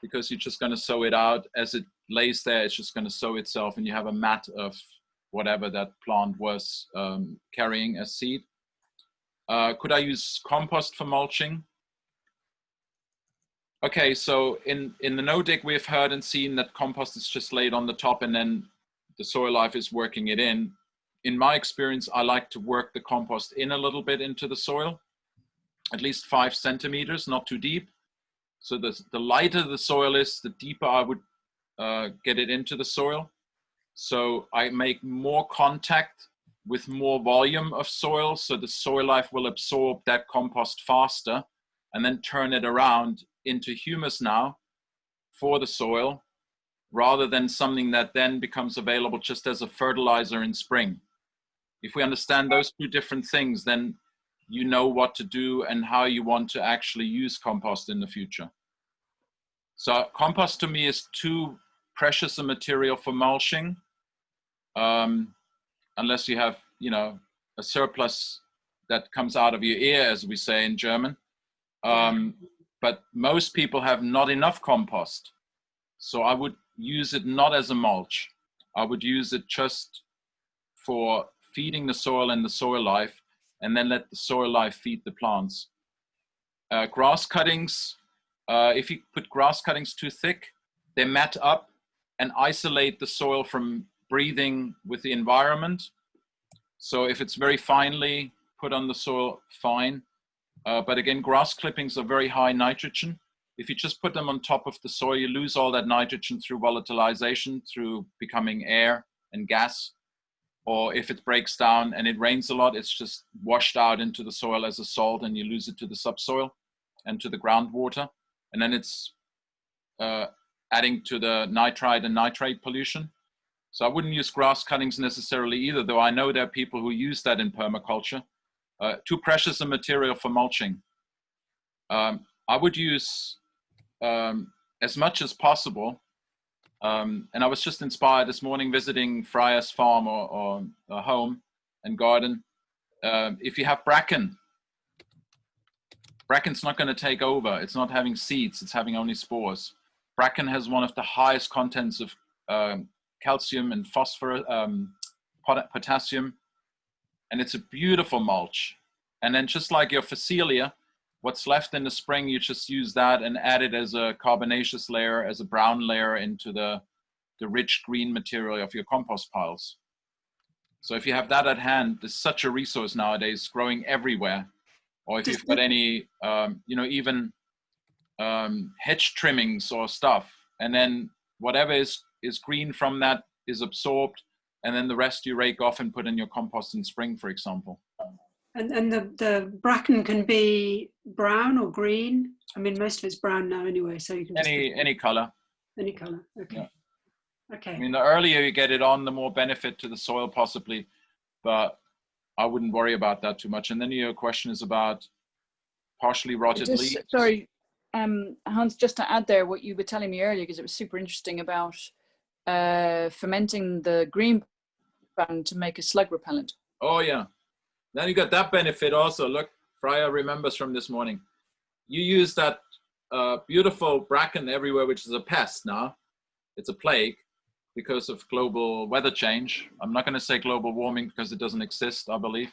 because you're just going to sow it out. As it lays there, it's just going to sow itself, and you have a mat of whatever that plant was carrying as seed. Could I use compost for mulching? Okay, so in the no-dig, we've heard and seen that compost is just laid on the top, and then the soil life is working it in. In my experience, I like to work the compost in a little bit into the soil, at least 5 centimeters, not too deep. So the lighter the soil is, the deeper I would get it into the soil. So I make more contact with more volume of soil, so the soil life will absorb that compost faster and then turn it around into humus now for the soil, rather than something that then becomes available just as a fertilizer in spring. If we understand those two different things, then you know what to do and how you want to actually use compost in the future. So compost to me is too precious a material for mulching, unless you have, you know, a surplus that comes out of your ear, as we say in German. But most people have not enough compost. So I would use it not as a mulch. I would use it just for feeding the soil and the soil life, and then let the soil life feed the plants. Grass cuttings, if you put grass cuttings too thick, they mat up and isolate the soil from breathing with the environment. So if it's very finely put on the soil, fine. But again, grass clippings are very high nitrogen. If you just put them on top of the soil, you lose all that nitrogen through volatilization, through becoming air and gas. Or if it breaks down and it rains a lot, it's just washed out into the soil as a salt, and you lose it to the subsoil and to the groundwater. And then it's adding to the nitrite and nitrate pollution. So I wouldn't use grass cuttings necessarily either, though I know there are people who use that in permaculture. Too precious a material for mulching. I would use as much as possible. And I was just inspired this morning visiting Freya's farm or home and garden. If you have bracken, bracken's not going to take over. It's not having seeds, it's having only spores. Bracken has one of the highest contents of calcium and phosphorus, potassium, and it's a beautiful mulch. And then just like your Phacelia, what's left in the spring, you just use that and add it as a carbonaceous layer, as a brown layer into the rich green material of your compost piles. So if you have that at hand, there's such a resource nowadays growing everywhere. Or if you've got any, you know, even hedge trimmings or stuff, and then whatever is green from that is absorbed, and then the rest you rake off and put in your compost in spring, for example. And the bracken can be brown or green. I mean, most of it's brown now anyway, so you can just any color. Any color. Okay. Yeah. Okay. I mean, the earlier you get it on, the more benefit to the soil possibly, but I wouldn't worry about that too much. And then your question is about partially rotted leaves. Sorry, Hans, just to add there what you were telling me earlier, because it was super interesting about fermenting the Greenbelt to make a slug repellent. Oh yeah. Then you got that benefit also. Look, Freya remembers from this morning. You use that beautiful bracken everywhere, which is a pest now. It's a plague because of global weather change. I'm not going to say global warming because it doesn't exist, I believe.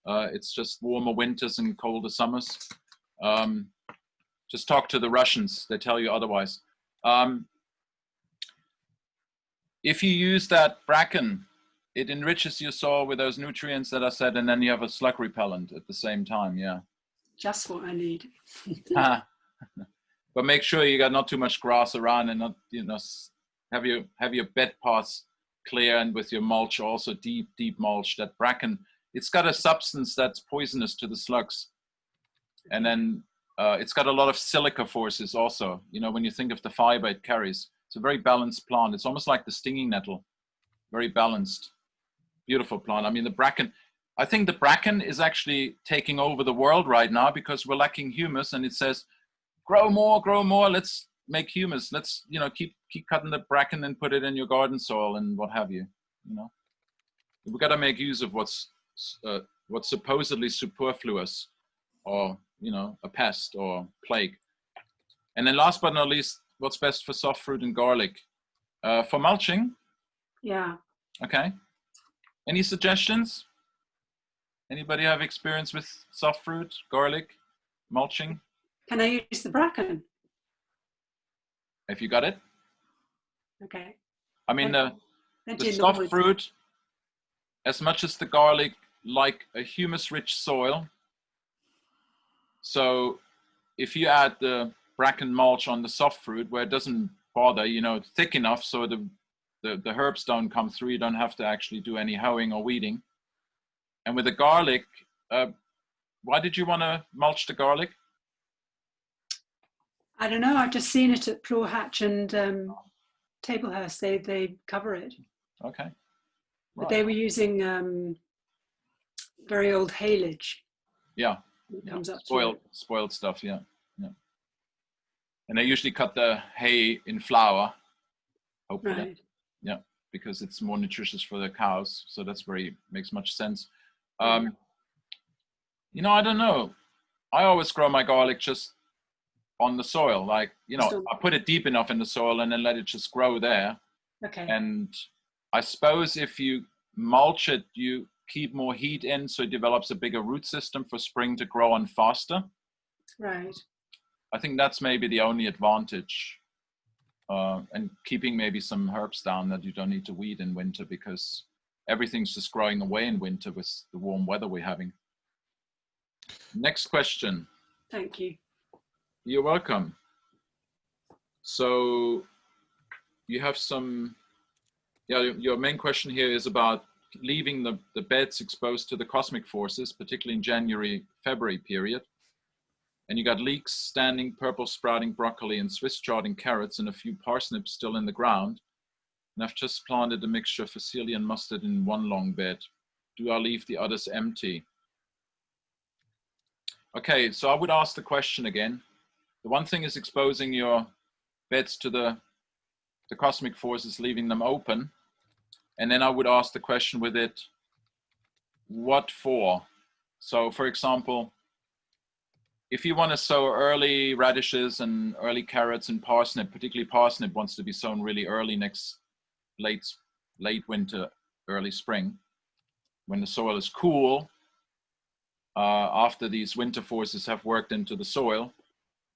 It's just warmer winters and colder summers. Just talk to the Russians. They tell you otherwise. If you use that bracken, it enriches your soil with those nutrients that I said, and then you have a slug repellent at the same time, yeah. Just what I need. But make sure you got not too much grass around, and not, you know, have your bed paths clear, and with your mulch also deep mulch. That bracken, it's got a substance that's poisonous to the slugs. And then it's got a lot of silica forces also. You know, when you think of the fiber it carries, it's a very balanced plant. It's almost like the stinging nettle, very balanced. Beautiful plant. I mean, the bracken, I think the bracken is actually taking over the world right now because we're lacking humus, and it says, grow more, let's make humus. Let's, you know, keep cutting the bracken and put it in your garden soil and what have you, you know. We've got to make use of what's supposedly superfluous, or, you know, a pest or plague. And then last but not least, what's best for soft fruit and garlic? For mulching? Yeah. Okay. Any suggestions? Anybody have experience with soft fruit, garlic, mulching? Can I use the bracken? If you got it. Okay. I mean, the soft fruit, as much as the garlic, like a humus-rich soil. So if you add the bracken mulch on the soft fruit where it doesn't bother, you know, thick enough so the herbs don't come through. You don't have to actually do any hoeing or weeding. And with the garlic, why did you want to mulch the garlic? I don't know. I've just seen it at Plough Hatch and Tablehurst. They cover it. Okay. Right. But they were using very old haylage. Yeah. It comes up spoiled stuff. Yeah. Yeah. And they usually cut the hay in flour. Hopefully. Right. Yeah, because it's more nutritious for the cows. So that's makes much sense. You know, I don't know. I always grow my garlic just on the soil. Like, you know, I put it deep enough in the soil and then let it just grow there. Okay. And I suppose if you mulch it, you keep more heat in, so it develops a bigger root system for spring to grow on faster. Right. I think that's maybe the only advantage. And keeping maybe some herbs down that you don't need to weed in winter, because everything's just growing away in winter with the warm weather we're having. Next question. Thank you. You're welcome. So you have some, your main question here is about leaving the beds exposed to the cosmic forces, particularly in January, February period. And you got leeks, standing, purple sprouting broccoli, and Swiss charding carrots, and a few parsnips still in the ground. And I've just planted a mixture of phacelia and mustard in one long bed. Do I leave the others empty? Okay, so I would ask the question again. The one thing is exposing your beds to the cosmic forces, leaving them open. And then I would ask the question with it, what for? So for example, if you want to sow early radishes and early carrots and parsnip, particularly parsnip wants to be sown really early next late winter, early spring, when the soil is cool, after these winter forces have worked into the soil.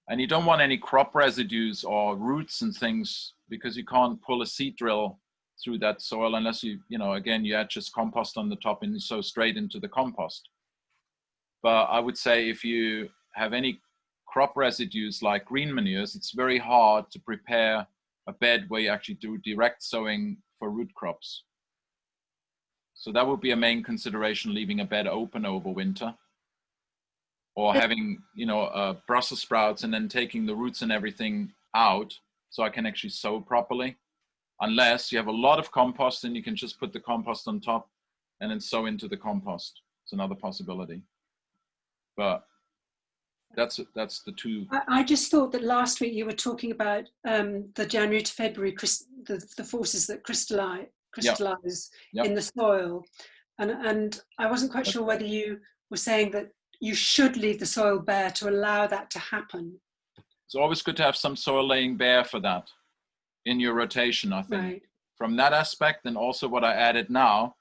And you don't want any crop residues or roots and things, because you can't pull a seed drill through that soil unless you again, you add just compost on the top and you sow straight into the compost. But I would say if you have any crop residues like green manures, it's very hard to prepare a bed where you actually do direct sowing for root crops. So that would be a main consideration, leaving a bed open over winter, or having, Brussels sprouts and then taking the roots and everything out so I can actually sow properly. Unless you have a lot of compost, and you can just put the compost on top and then sow into the compost. It's another possibility. But that's the two. I just thought that last week you were talking about the January to February, the forces that crystallize in the soil. And I wasn't quite sure whether you were saying that you should leave the soil bare to allow that to happen. It's always good to have some soil laying bare for that in your rotation, I think. Right. From that aspect, and also what I added now,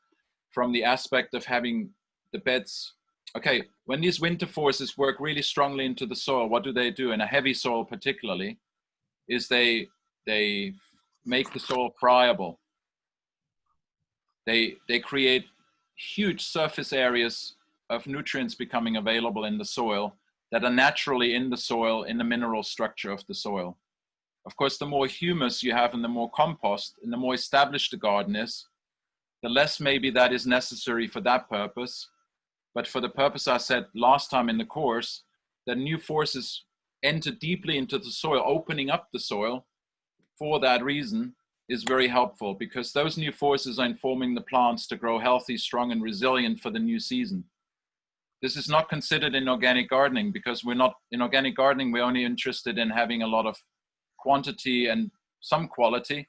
from the aspect of having the beds. Okay, when these winter forces work really strongly into the soil, what do? In a heavy soil particularly, is they make the soil friable. They create huge surface areas of nutrients becoming available in the soil that are naturally in the soil, in the mineral structure of the soil. Of course, the more humus you have and the more compost and the more established the garden is, the less maybe that is necessary for that purpose. But for the purpose I said last time in the course, that new forces enter deeply into the soil, opening up the soil for that reason is very helpful, because those new forces are informing the plants to grow healthy, strong, and resilient for the new season. This is not considered in organic gardening, because we're only interested in having a lot of quantity and some quality,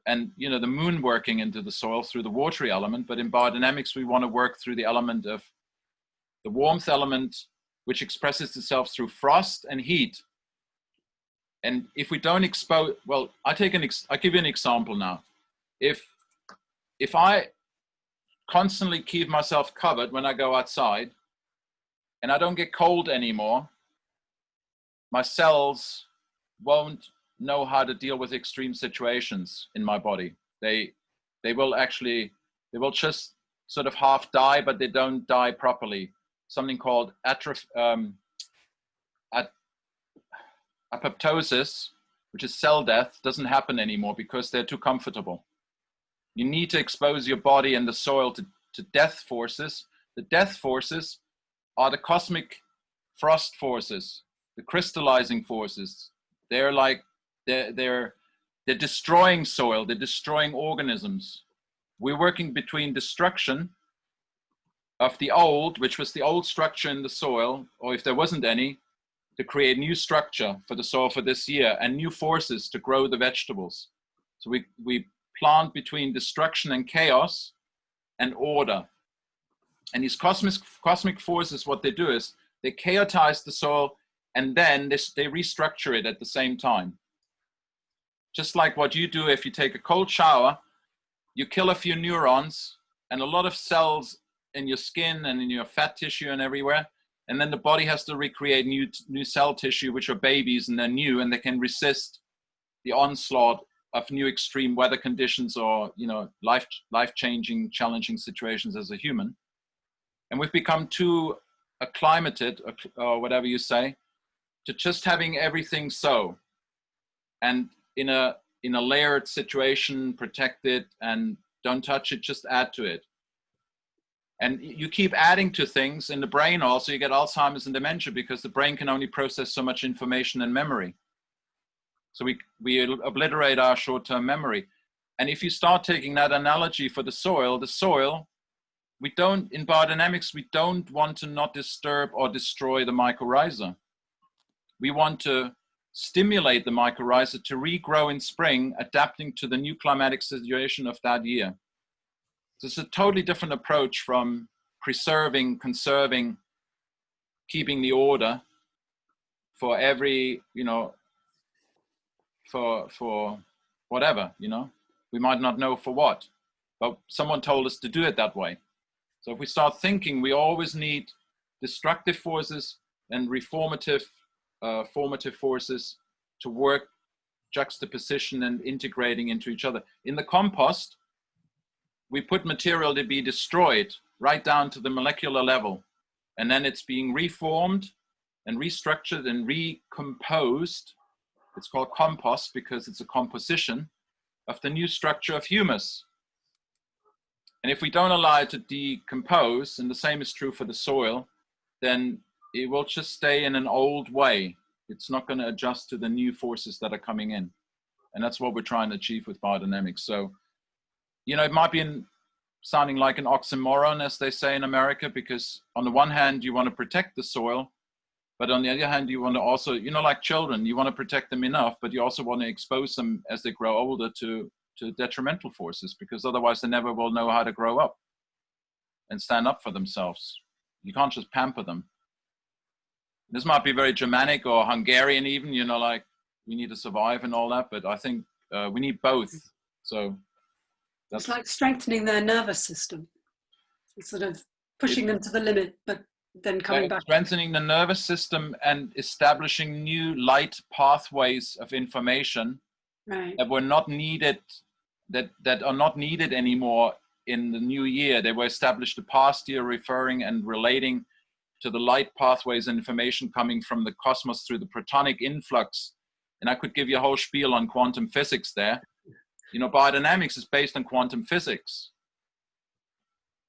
and the moon working into the soil through the watery element. But in biodynamics, we want to work through the element of the warmth element, which expresses itself through frost and heat. And if we don't expose, well, I'll give you an example now. If I constantly keep myself covered when I go outside and I don't get cold anymore, my cells won't know how to deal with extreme situations in my body. They will just sort of half die, but they don't die properly. Something called apoptosis, which is cell death, doesn't happen anymore because they're too comfortable. You need to expose your body and the soil to death forces. The death forces are the cosmic frost forces, the crystallizing forces. They're like, they're destroying soil, they're destroying organisms. We're working between destruction of the old, which was the old structure in the soil, or if there wasn't any, to create new structure for the soil for this year and new forces to grow the vegetables. So we plant between destruction and chaos and order. And these cosmic forces, what they do is they chaotize the soil and then they restructure it at the same time. Just like what you do if you take a cold shower, you kill a few neurons and a lot of cells in your skin and in your fat tissue and everywhere. And then the body has to recreate new cell tissue, which are babies and they're new and they can resist the onslaught of new extreme weather conditions or, you know, life-changing, challenging situations as a human. And we've become too acclimated, or whatever you say, to just having everything so. And in a layered situation, protect it and don't touch it, just add to it. And you keep adding to things in the brain also, you get Alzheimer's and dementia because the brain can only process so much information and memory. So we obliterate our short-term memory. And if you start taking that analogy for the soil, we don't, in biodynamics, we don't want to not disturb or destroy the mycorrhiza. We want to stimulate the mycorrhiza to regrow in spring, adapting to the new climatic situation of that year. So it's a totally different approach from preserving, conserving, keeping the order for every, you know, for whatever, you know. We might not know for what, but someone told us to do it that way. So if we start thinking, we always need destructive forces and reformative, formative forces to work juxtaposition and integrating into each other. In the compost, we put material to be destroyed right down to the molecular level. And then it's being reformed and restructured and recomposed. It's called compost because it's a composition of the new structure of humus. And if we don't allow it to decompose, and the same is true for the soil, then it will just stay in an old way. It's not going to adjust to the new forces that are coming in. And that's what we're trying to achieve with biodynamics. So, you know, it might be sounding like an oxymoron, as they say in America, because on the one hand, you want to protect the soil, but on the other hand, you want to also, you know, like children, you want to protect them enough, but you also want to expose them as they grow older to detrimental forces, because otherwise they never will know how to grow up and stand up for themselves. You can't just pamper them. This might be very Germanic or Hungarian even, you know, like we need to survive and all that, but I think we need both. So it's like strengthening their nervous system. It's sort of pushing them to the limit, but then coming back. Strengthening the nervous system and establishing new light pathways of information that were not needed, that are not needed anymore in the new year. They were established the past year, referring and relating to the light pathways and information coming from the cosmos through the protonic influx. And I could give you a whole spiel on quantum physics there. You know, biodynamics is based on quantum physics.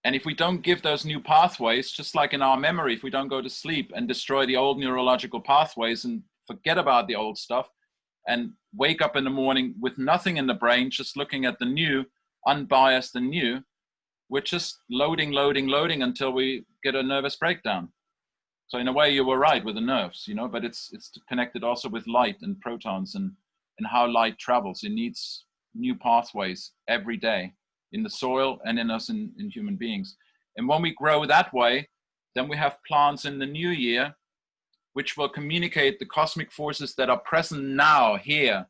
And if we don't give those new pathways, just like in our memory, if we don't go to sleep and destroy the old neurological pathways and forget about the old stuff and wake up in the morning with nothing in the brain, just looking at the new, unbiased and new, we're just loading until we get a nervous breakdown. So in a way, you were right with the nerves, you know, but it's connected also with light and protons and how light travels. It needs new pathways every day in the soil and in us in human beings. And when we grow that way, then we have plants in the new year, which will communicate the cosmic forces that are present now, here,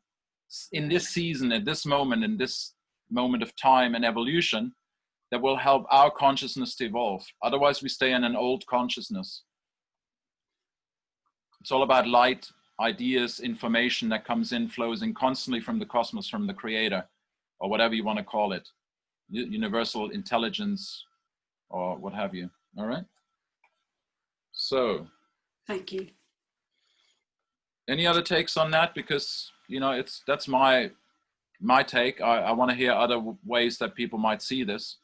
in this season, at this moment, in this moment of time and evolution, that will help our consciousness to evolve. Otherwise, we stay in an old consciousness. It's all about light, ideas, information that comes in, flows in constantly from the cosmos, from the creator, or whatever you want to call it, universal intelligence, or what have you. All right? So. Thank you. Any other takes on that? Because, you know, that's my take. I want to hear other ways that people might see this.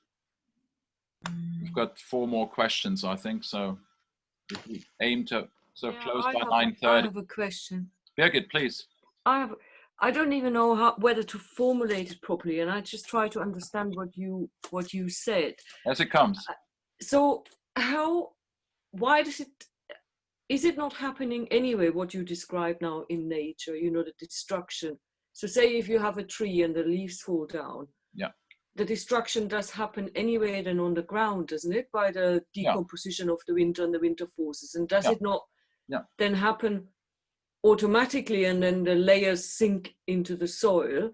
We've got 4 more questions, I think. So if we aim to close by 9:30. I have a question. Birgit, please. I don't even know whether to formulate it properly, and I just try to understand what you said. As it comes. So why is it not happening anyway, what you describe now in nature, you know, the destruction? So say if you have a tree and the leaves fall down, yeah, the destruction does happen anyway then on the ground, doesn't it? By the decomposition of the winter and the winter forces. And does it not then happen automatically, and then the layers sink into the soil,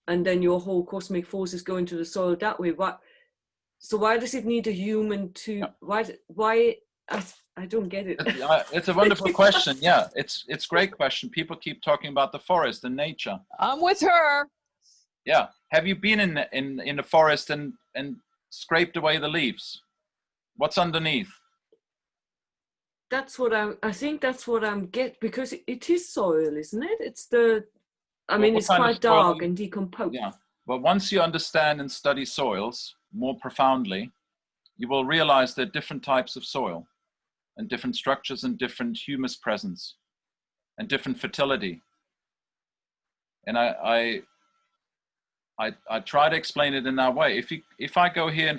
and then your whole cosmic forces go into the soil that way? So why does it need a human to, why I don't get it. It's a wonderful question. Yeah, it's a great question. People keep talking about the forest and nature. I'm with her. Yeah. Have you been in the forest and scraped away the leaves? What's underneath? That's what I think that's what I'm because it is soil, isn't it? It's it's quite dark and decomposed. Yeah. Well, once you understand and study soils more profoundly, you will realize there are different types of soil, and different structures, and different humus presence, and different fertility. And I try to explain it in that way. If I go here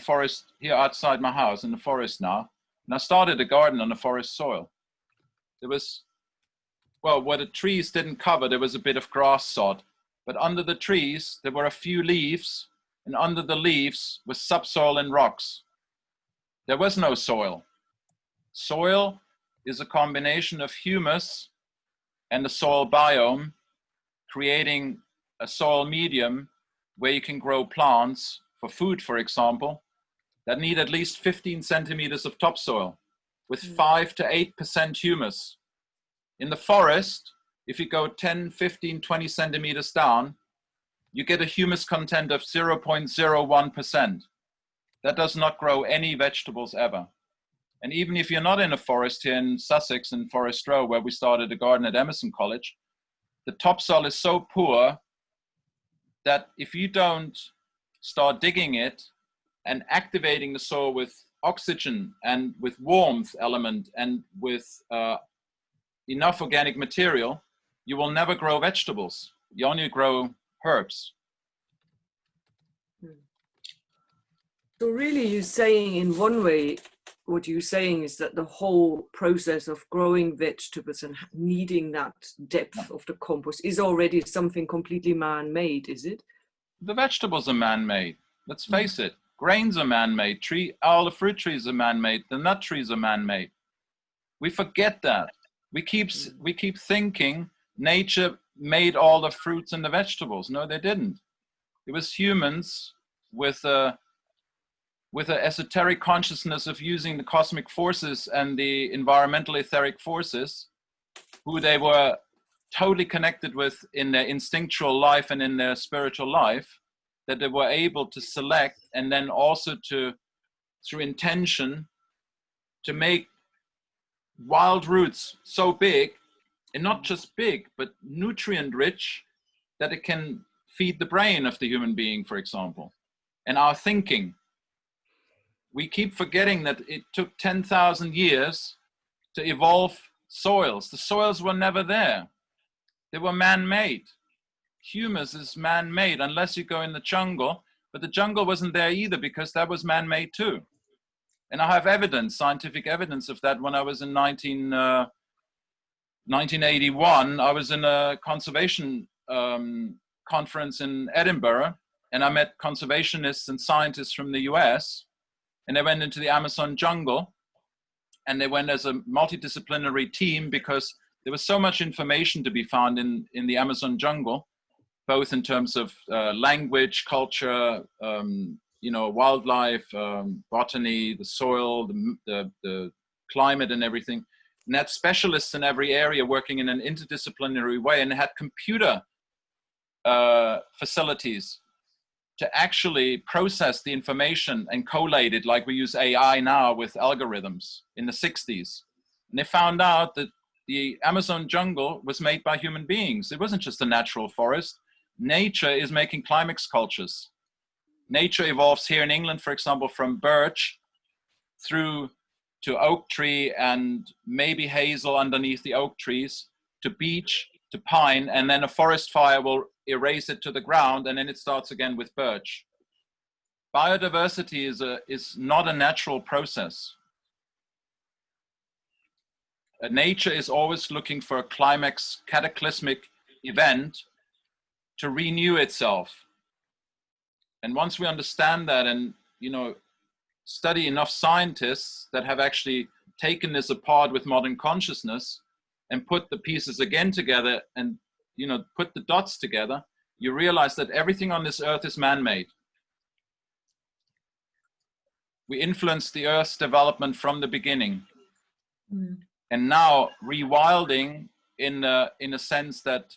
outside my house in the forest now, and I started a garden on the forest soil, there was, well, where the trees didn't cover, there was a bit of grass sod, but under the trees, there were a few leaves, and under the leaves was subsoil and rocks. There was no soil. Soil is a combination of humus and the soil biome, creating a soil medium where you can grow plants for food, for example, that need at least 15 centimeters of topsoil with 5 to 8% humus. In the forest, if you go 10, 15, 20 centimeters down, you get a humus content of 0.01%. That does not grow any vegetables ever. And even if you're not in a forest here in Sussex and Forest Row, where we started a garden at Emerson College, the topsoil is so poor that if you don't start digging it and activating the soil with oxygen and with warmth element and with enough organic material, you will never grow vegetables. You only grow herbs. So really you're saying, in one way, what you're saying is that the whole process of growing vegetables and needing that depth of the compost is already something completely man-made, is it? The vegetables are man-made. Let's face it. Grains are man-made. All the fruit trees are man-made. The nut trees are man-made. We forget that. We keep thinking nature made all the fruits and the vegetables. No, they didn't. It was humans with an esoteric consciousness of using the cosmic forces and the environmental etheric forces, who they were totally connected with in their instinctual life and in their spiritual life, that they were able to select, and then also to, through intention, to make wild roots so big, and not just big, but nutrient rich, that it can feed the brain of the human being, for example, and our thinking. We keep forgetting that it took 10,000 years to evolve soils. The soils were never there. They were man-made. Humus is man-made unless you go in the jungle, but the jungle wasn't there either, because that was man-made too. And I have evidence, scientific evidence of that. When I was in 1981, I was in a conservation conference in Edinburgh, and I met conservationists and scientists from the US, and they went into the Amazon jungle, and they went as a multidisciplinary team because there was so much information to be found in the Amazon jungle, both in terms of language, culture, wildlife, botany, the soil, the climate and everything. And had specialists in every area working in an interdisciplinary way, and had computer facilities to actually process the information and collate it like we use AI now with algorithms in the 60s. And they found out that the Amazon jungle was made by human beings. It wasn't just a natural forest. Nature is making climax cultures. Nature evolves here in England, for example, from birch through to oak tree and maybe hazel underneath the oak trees, to beech, to pine, and then a forest fire will erase it to the ground, and then it starts again with birch. Biodiversity is not a natural process. Nature is always looking for a climax, cataclysmic event to renew itself. And once we understand that, and study enough scientists that have actually taken this apart with modern consciousness and put the pieces again together and put the dots together, you realize that everything on this earth is man-made. We influenced the earth's development from the beginning. And now rewilding in a sense that,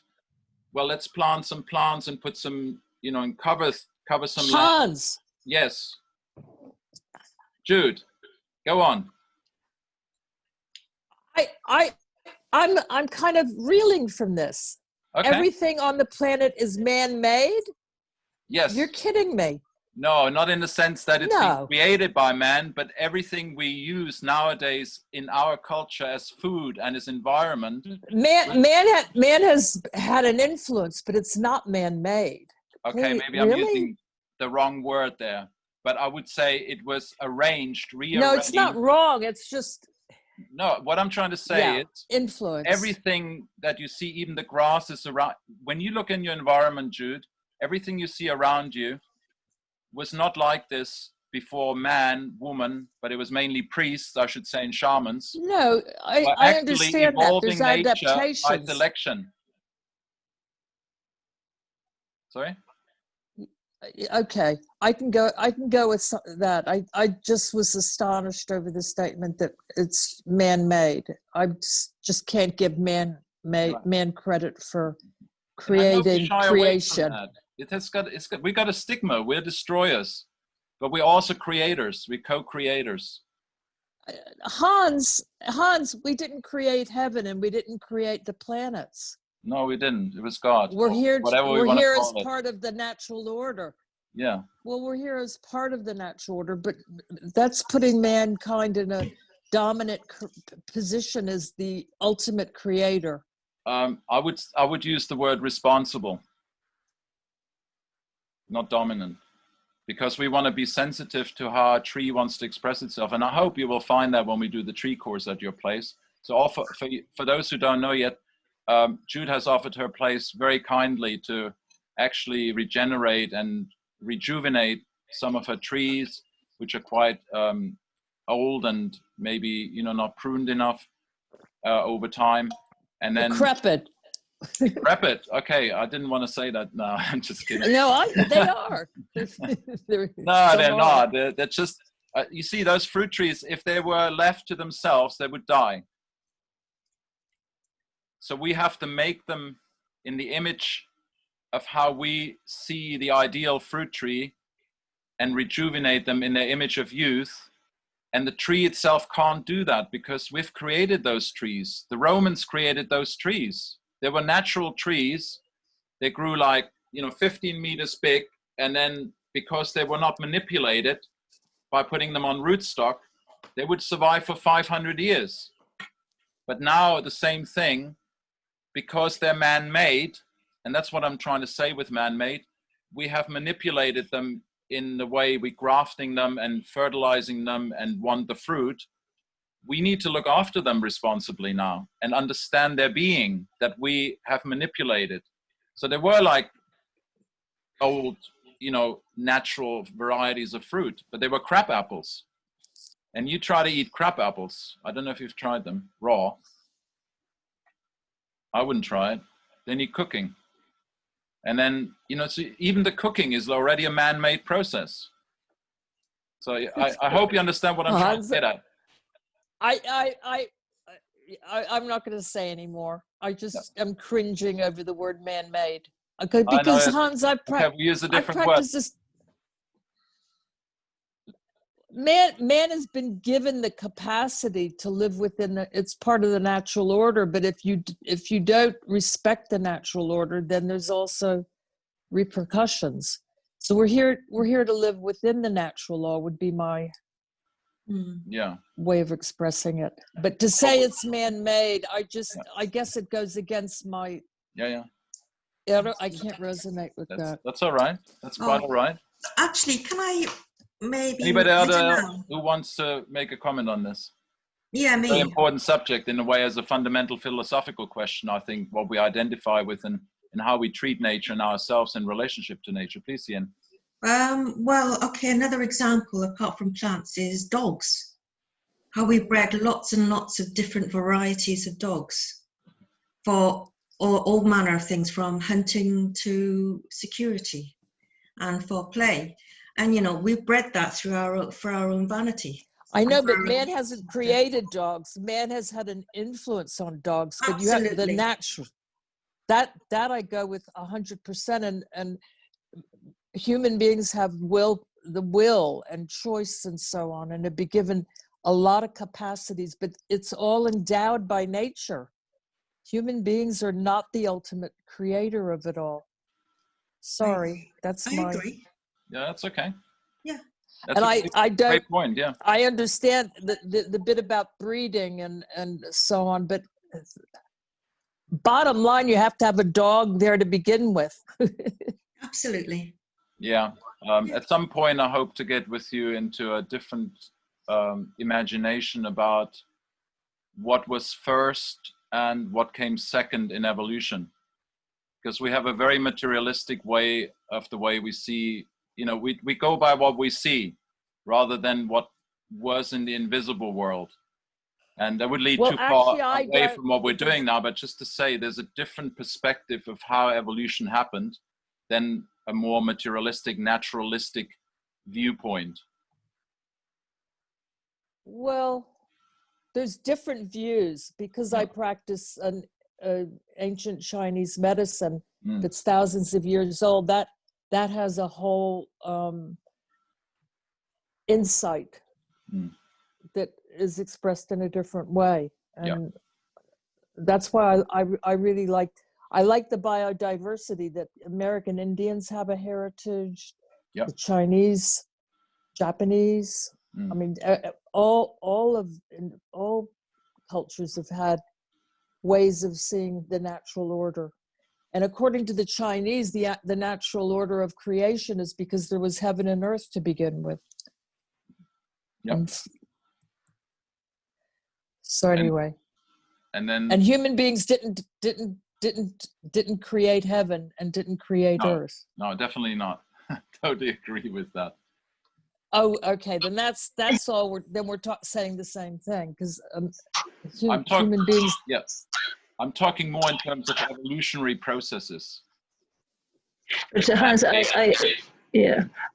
well, let's plant some plants and put some, and cover some Hans. land. Yes. Jude, go on. I'm kind of reeling from this. Okay. Everything on the planet is man-made? Yes. You're kidding me. No, not in the sense that it's been created by man, but everything we use nowadays in our culture as food and as environment. Man has had an influence, but it's not man-made. Okay, maybe I'm using the wrong word there, but I would say it was arranged, rearranged. No, it's not wrong. It's just. No, what I'm trying to say is influence. Everything that you see, even the grass is around. When you look in your environment, Jude, everything you see around you was not like this before man, woman, but it was mainly priests, I should say, and shamans. No, I understand that. There's adaptations. By selection. Sorry? Okay, I can go with that. I just was astonished over the statement that it's man-made. I just can't give man credit for creating creation. We got a stigma. We're destroyers, but we're also creators. We're co-creators. Hans, we didn't create heaven and we didn't create the planets. No, we didn't. It was God. We're here. We're here as part of the natural order. Yeah. Well, we're here as part of the natural order, but that's putting mankind in a dominant position as the ultimate creator. I would use the word responsible, not dominant, because we want to be sensitive to how a tree wants to express itself, and I hope you will find that when we do the tree course at your place. So, for those who don't know yet. Jude has offered her place very kindly to actually regenerate and rejuvenate some of her trees, which are quite old and maybe not pruned enough over time, and then decrepit. Decrepit. Okay, I didn't want to say that. No, I'm just kidding. No, they are. No, they're not. They're just. You see, those fruit trees, if they were left to themselves, they would die. So we have to make them in the image of how we see the ideal fruit tree and rejuvenate them in their image of youth. And the tree itself can't do that because we've created those trees. The Romans created those trees. They were natural trees. They grew like, 15 meters big. And then because they were not manipulated by putting them on rootstock, they would survive for 500 years. But now the same thing. Because they're man-made, and that's what I'm trying to say with man-made, we have manipulated them in the way we're grafting them and fertilizing them and want the fruit. We need to look after them responsibly now and understand their being that we have manipulated. So they were like old, natural varieties of fruit, but they were crab apples. And you try to eat crab apples. I don't know if you've tried them raw. I wouldn't try it. They need cooking. And then, so even the cooking is already a man-made process. So I hope you understand what I'm trying to get at. I'm not going to say anymore. I just am cringing over the word man-made. Okay, because Hans, we use a different word. man has been given the capacity to live within it's part of the natural order, but if you don't respect the natural order, then there's also repercussions. So we're here to live within the natural law would be my way of expressing it. But to say it's man-made, I guess it goes against my I can't resonate with that. That's all right. That's quite all right. Actually, can I maybe... Anybody else who wants to make a comment on this? Yeah, me. Very important subject in a way as a fundamental philosophical question, I think, what we identify with and how we treat nature and ourselves in relationship to nature. Please, Ian. Well, okay, another example apart from plants is dogs. How we bred lots and lots of different varieties of dogs for all manner of things, from hunting to security and for play. And, you know, we've bred that for our own vanity. I know, but man hasn't created dogs. Man has had an influence on dogs, but Absolutely. You have the natural. That I go with 100%. And human beings have the will and choice and so on, and have been given a lot of capacities, but it's all endowed by nature. Human beings are not the ultimate creator of it all. Sorry, that's my... agree. Yeah, that's okay. Yeah. That's and I don't... Great point, yeah. I understand the bit about breeding and so on, but bottom line, you have to have a dog there to begin with. Absolutely. Yeah. At some point, I hope to get with you into a different imagination about what was first and what came second in evolution. Because we have a very materialistic way of the way we see, you know, we go by what we see rather than what was in the invisible world. And that would lead too far away from what we're doing now. But just to say, there's a different perspective of how evolution happened than a more materialistic, naturalistic viewpoint. Well, there's different views because I practice an ancient Chinese medicine that's thousands of years old. That has a whole insight that is expressed in a different way, and that's why I really like the biodiversity that American Indians have a heritage, the Chinese, Japanese. I mean, all cultures have had ways of seeing the natural order. And according to the Chinese, the natural order of creation is because there was heaven and earth to begin with. So anyway, and human beings didn't create heaven and didn't create earth. No, definitely not. Totally agree with that. Oh, okay. Then that's all. We're saying the same thing because human beings. Yes, I'm talking more in terms of evolutionary processes. But Hans, I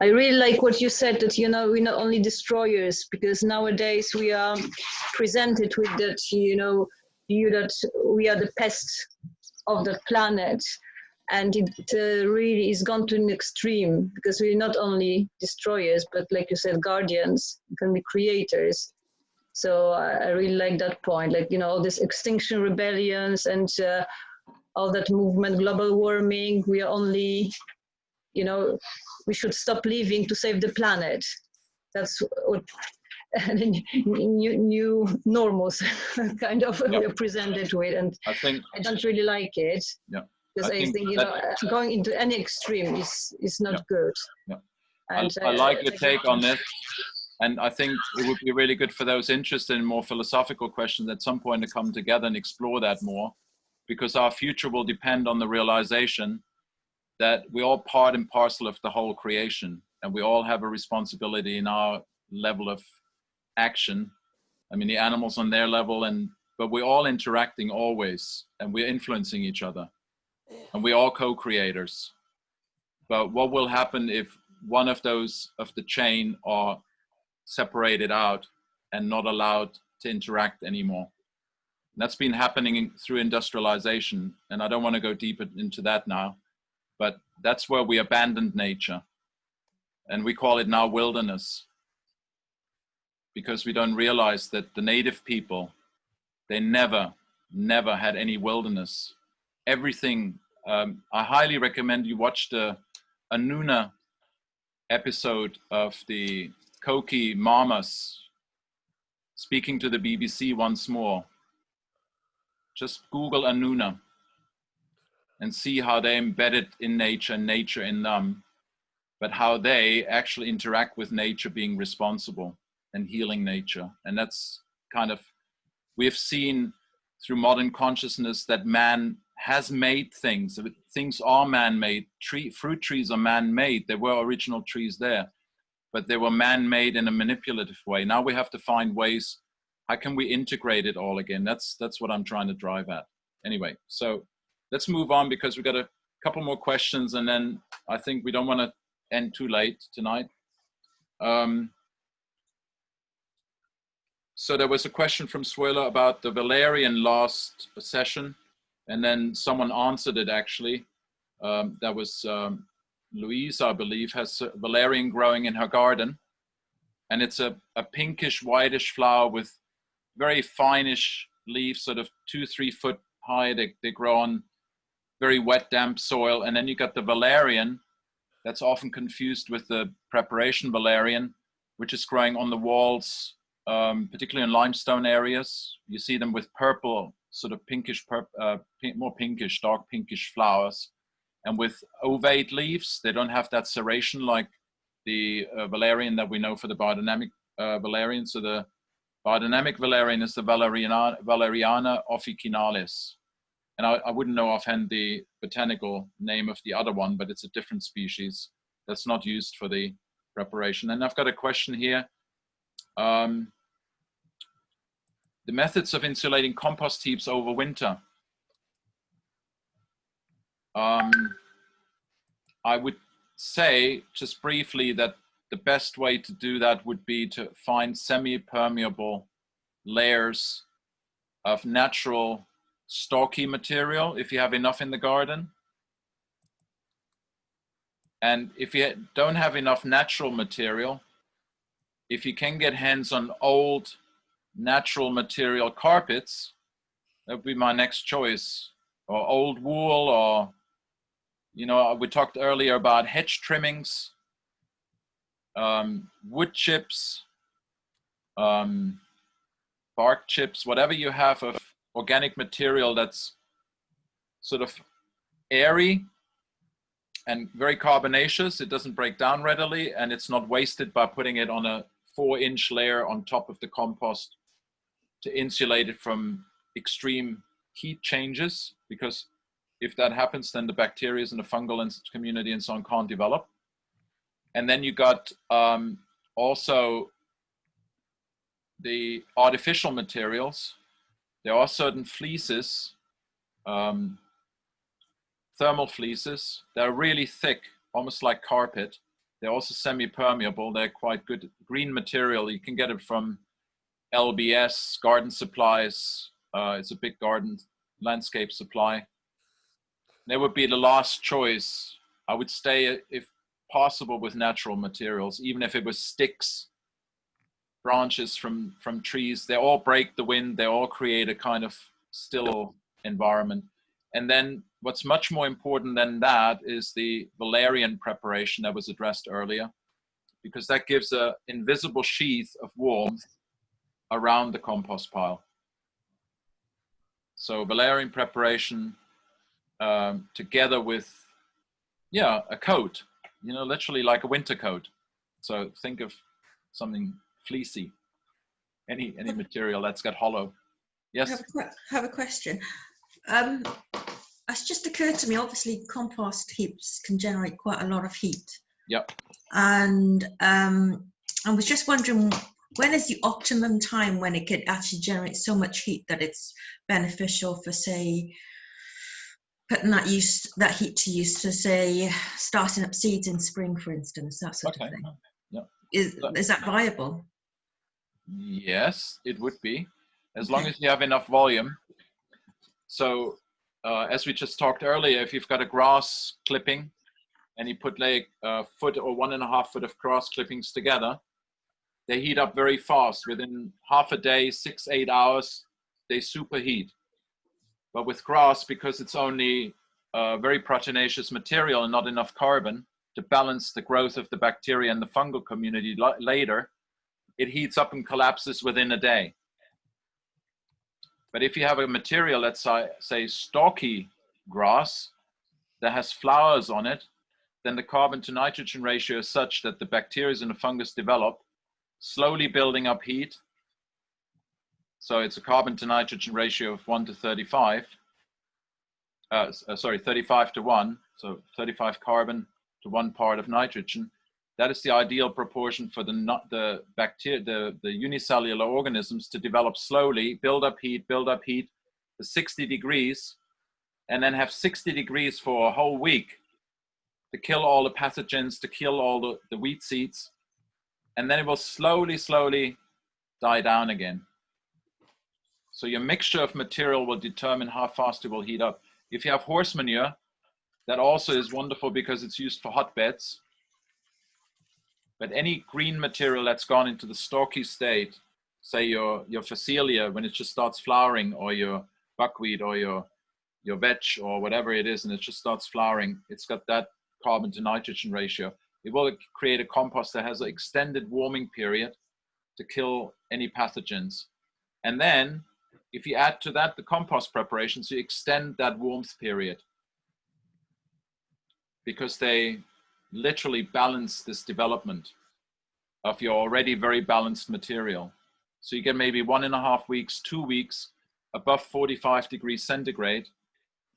really like what you said, that, you know, we're not only destroyers, because nowadays we are presented with that, you know, view that we are the pests of the planet. And it really is gone to an extreme, because we're not only destroyers, but like you said, guardians, can be creators. So I really like that point, like, you know, all these extinction rebellions and all that movement, global warming, we are only, you know, we should stop living to save the planet. That's what new normals kind of we're presented with, and I don't really like it. Because I think, you know, going into any extreme is not good. And, I like your take on this. And I think it would be really good for those interested in more philosophical questions at some point to come together and explore that more, because our future will depend on the realization that we're all part and parcel of the whole creation, and we all have a responsibility in our level of action. I mean, the animals on their level, but we're all interacting always, and we're influencing each other, and we're all co-creators. But what will happen if one of those of the chain are separated out and not allowed to interact anymore? And that's been happening through industrialization, and I don't want to go deeper into that now, but that's where we abandoned nature, and we call it now wilderness. because we don't realize that the native people, they never had any wilderness. Everything, I highly recommend you watch the Anuna episode of the Koki Mamas speaking to the BBC once more. Just Google Anuna and see how they embedded in nature and nature in them, but how they actually interact with nature, being responsible and healing nature. And that's kind of, we've seen through modern consciousness that man has made things. Things are man-made. Fruit trees are man-made. There were original trees there, but they were man-made in a manipulative way. Now we have to find ways, how can we integrate it all again? That's what I'm trying to drive at. Anyway, so let's move on, because we've got a couple more questions, and then I think we don't want to end too late tonight. So there was a question from Swela about the valerian last session, and then someone answered it actually. That was Louise, I believe, has valerian growing in her garden. And it's a pinkish, whitish flower with very fineish leaves, sort of 2-3 foot high. They grow on very wet, damp soil. And then you got the valerian that's often confused with the preparation valerian, which is growing on the walls, particularly in limestone areas. You see them with purple, sort of pinkish, more pinkish, dark pinkish flowers. And with ovate leaves, they don't have that serration like the valerian that we know for the biodynamic valerian. So the biodynamic valerian is the Valeriana officinalis. And I wouldn't know offhand the botanical name of the other one, but it's a different species that's not used for the preparation. And I've got a question here. The methods of insulating compost heaps over winter. I would say, just briefly, that the best way to do that would be to find semi-permeable layers of natural stalky material, if you have enough in the garden. And if you don't have enough natural material, if you can get hands on old natural material carpets, that would be my next choice. Or old wool, or, you know, we talked earlier about hedge trimmings, wood chips, bark chips, whatever you have of organic material that's sort of airy and very carbonaceous. It doesn't break down readily, and it's not wasted by putting it on a 4-inch layer on top of the compost to insulate it from extreme heat changes, because if that happens, then the bacteria and the fungal community and so on can't develop. And then you got also the artificial materials. There are certain fleeces, thermal fleeces, that are really thick, almost like carpet. They're also semi-permeable. They're quite good green material. You can get it from LBS, Garden Supplies. It's a big garden landscape supply. That would be the last choice. I would stay, if possible, with natural materials, even if it was sticks, branches from trees. They all break the wind. They all create a kind of still environment. And then what's much more important than that is the valerian preparation that was addressed earlier, because that gives an invisible sheath of warmth around the compost pile. So valerian preparation together with, yeah, a coat, you know, literally like a winter coat. So think of something fleecy, any material that's got hollow. Yes? I have a question. It's just occurred to me, obviously compost heaps can generate quite a lot of heat. Yep. And I was just wondering, when is the optimum time when it could actually generate so much heat that it's beneficial for, say, putting that heat to use to, say, starting up seeds in spring, for instance, that sort of thing? Yeah. Is that viable? Yes, it would be, as long as you have enough volume. So as we just talked earlier, if you've got a grass clipping and you put like a foot or 1.5 foot of grass clippings together, they heat up very fast. Within half a day, 6-8 hours, they superheat. But with grass, because it's only a very proteinaceous material and not enough carbon to balance the growth of the bacteria and the fungal community later, it heats up and collapses within a day. But if you have a material, let's say stalky grass that has flowers on it, then the carbon to nitrogen ratio is such that the bacteria and the fungus develop, slowly building up heat. So it's a carbon to nitrogen ratio of 1 to 35. 35 to 1. So 35 carbon to 1 part of nitrogen. That is the ideal proportion for the bacteria, the unicellular organisms to develop slowly, build up heat to 60 degrees, and then have 60 degrees for a whole week to kill all the pathogens, to kill all the weed seeds, and then it will slowly die down again. So your mixture of material will determine how fast it will heat up. If you have horse manure, that also is wonderful because it's used for hotbeds. But any green material that's gone into the stalky state, say your phacelia when it just starts flowering, or your buckwheat or your veg or whatever it is, and it just starts flowering, it's got that carbon to nitrogen ratio. It will create a compost that has an extended warming period to kill any pathogens. And then if you add to that the compost preparations, you extend that warmth period, because they literally balance this development of your already very balanced material. So you get maybe 1.5 weeks, 2 weeks above 45 degrees centigrade,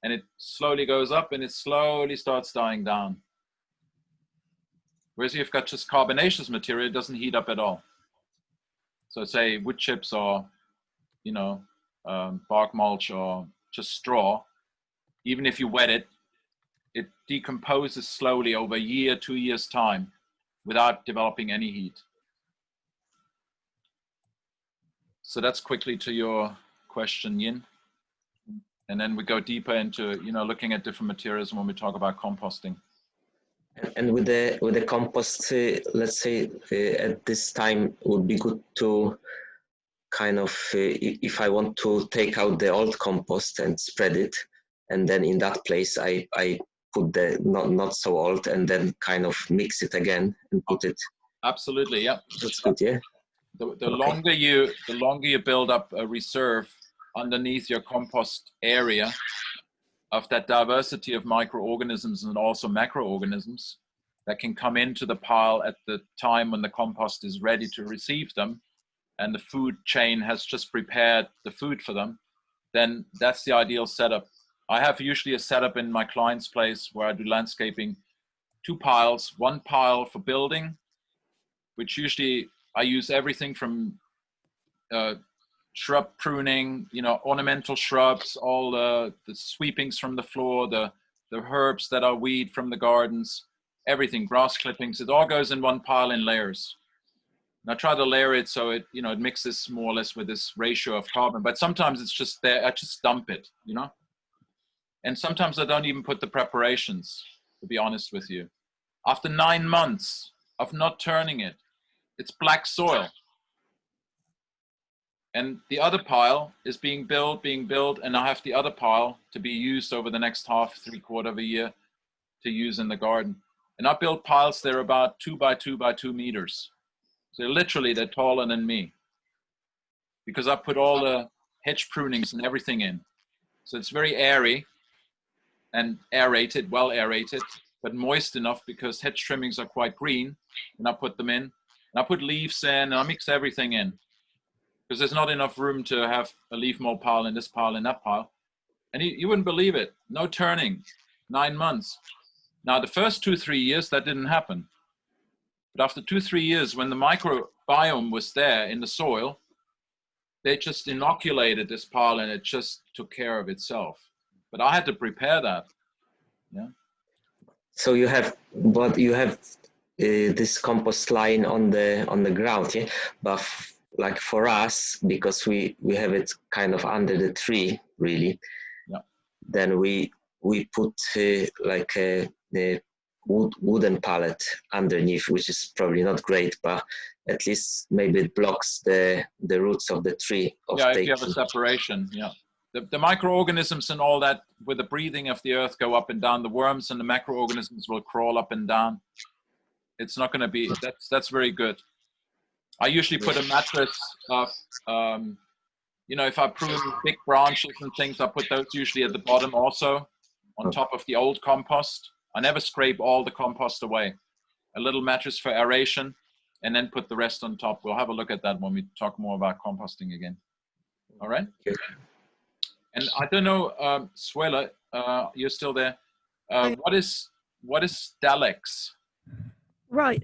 and it slowly goes up and it slowly starts dying down. Whereas if you've got just carbonaceous material, it doesn't heat up at all. So say wood chips or, you know, bark mulch or just straw, even if you wet it, it decomposes slowly over a year, 2 years time without developing any heat. So that's quickly to your question, Yin. And then we go deeper into, you know, looking at different materials when we talk about composting. And with the compost, let's say at this time it would be good to kind of, if I want to take out the old compost and spread it, and then in that place I put the not so old and then kind of mix it again and put it. Absolutely, yeah. That's good, yeah. The longer you build up a reserve underneath your compost area of that diversity of microorganisms and also macroorganisms that can come into the pile at the time when the compost is ready to receive them, and the food chain has just prepared the food for them, then that's the ideal setup. I have usually a setup in my client's place where I do landscaping, 2 piles, 1 pile for building, which usually I use everything from shrub pruning, you know, ornamental shrubs, all the sweepings from the floor, the herbs that are weed from the gardens, everything, grass clippings, it all goes in 1 pile in layers. And I try to layer it so it, you know, it mixes more or less with this ratio of carbon, but sometimes it's just there, I just dump it, you know? And sometimes I don't even put the preparations, to be honest with you. After 9 months of not turning it, it's black soil. And the other pile is being built, and I have the other pile to be used over the next half, 3/4 of a year to use in the garden. And I build piles, they're about 2 by 2 by 2 meters. So literally they're taller than me, because I put all the hedge prunings and everything in. So it's very airy and aerated, well aerated, but moist enough because hedge trimmings are quite green, and I put them in. And I put leaves in, and I mix everything in, because there's not enough room to have a leaf mold pile in this pile and that pile. And you wouldn't believe it, no turning, 9 months. Now the first 2-3 years that didn't happen. But after 2-3 years, when the microbiome was there in the soil, they just inoculated this pile and it just took care of itself. But I had to prepare that. Yeah. So you have this compost line on the ground, yeah. But like for us, because we have it kind of under the tree, really. Yeah. Then we put wooden pallet underneath, which is probably not great, but at least maybe it blocks the roots of the tree. Yeah, if you have a separation, yeah. The microorganisms and all that with the breathing of the earth go up and down. The worms and the macroorganisms will crawl up and down. It's not going to be, that's very good. I usually put a mattress of, you know, if I prune big branches and things, I put those usually at the bottom also on top of the old compost. I never scrape all the compost away. A little mattress for aeration and then put the rest on top. We'll have a look at that when we talk more about composting again. All right? Okay. And I don't know, Suela, you're still there. What is Daleks? Right.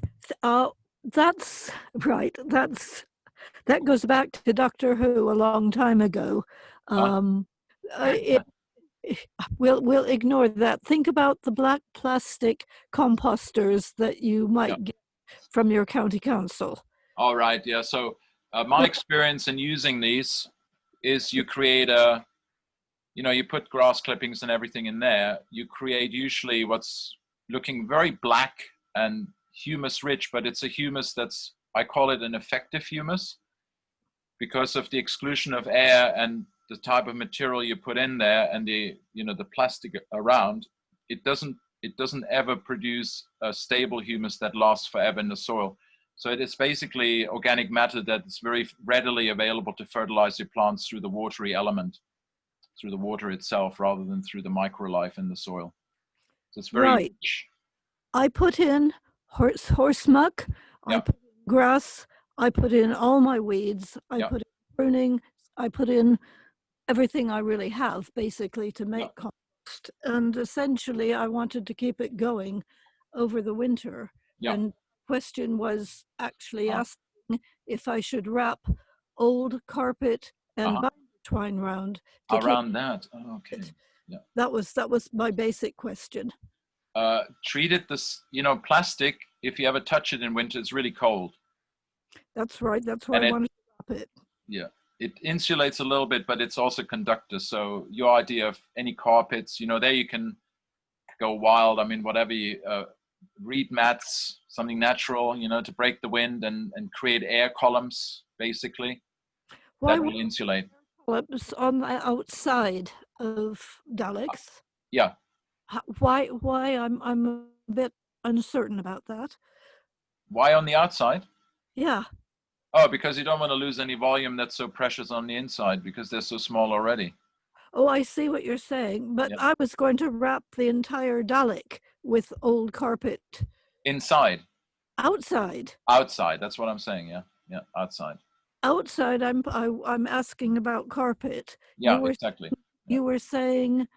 That's right. That goes back to Doctor Who a long time ago. We'll ignore that. Think about the black plastic composters that you might get from your county council. All right. Yeah. So my experience in using these is you create a, you know, you put grass clippings and everything in there. You create usually what's looking very black and humus rich, but it's a humus that's, I call it an effective humus because of the exclusion of air and the type of material you put in there and the, you know, the plastic around. It doesn't ever produce a stable humus that lasts forever in the soil. So it is basically organic matter that is very readily available to fertilize your plants through the watery element, through the water itself, rather than through the microlife in the soil. So it's very rich. I put in horse muck, I put in grass, I put in all my weeds, I put in pruning, I put in everything I really have basically to make compost. And essentially I wanted to keep it going over the winter. And the question was actually asking if I should wrap old carpet and binder twine round. Around that, okay. Yeah. That was my basic question. Treat it this, you know, plastic, if you ever touch it in winter, it's really cold. That's right. That's why I wanted to wrap it. Yeah. It insulates a little bit, but it's also conductor. So your idea of any carpets, you know, there you can go wild. I mean, whatever you, reed mats, something natural, you know, to break the wind and create air columns, basically. That will insulate. Columns on the outside of Daleks? Yeah. Why? I'm a bit uncertain about that. Why on the outside? Yeah. Oh, because you don't want to lose any volume that's so precious on the inside because they're so small already. Oh, I see what you're saying. But I was going to wrap the entire Dalek with old carpet. Inside? Outside. Outside. That's what I'm saying. Yeah. Yeah. Outside. Outside, I'm asking about carpet. Yeah, exactly. You were saying,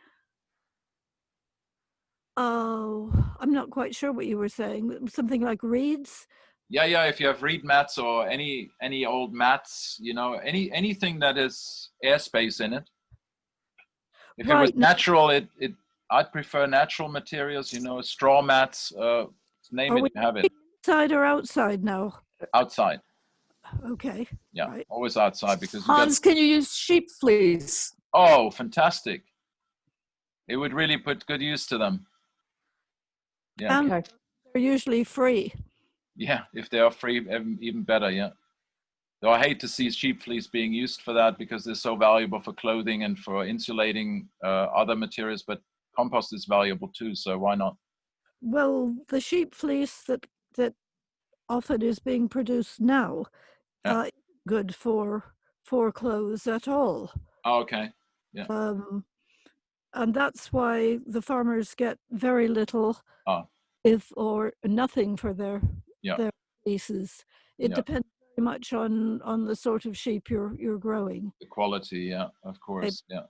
oh, I'm not quite sure what you were saying. Something like reeds? Yeah, yeah. If you have reed mats or any old mats, you know, anything that has airspace in it. If it was natural, I'd prefer natural materials. You know, straw mats. Name it, you have it. Inside or outside now? Outside. Okay. Yeah, always outside because. Hans, can you use sheep fleece? Oh, fantastic! It would really put good use to them. Yeah. And they're usually free. Yeah, if they are free, even better, yeah. Though I hate to see sheep fleece being used for that because they're so valuable for clothing and for insulating other materials, but compost is valuable too, so why not? Well, the sheep fleece that often is being produced now, good for clothes at all. Oh, okay, yeah. And that's why the farmers get very little, if or nothing for their fleeces. It depends very much on the sort of sheep you're growing. The quality, yeah, of course, yeah.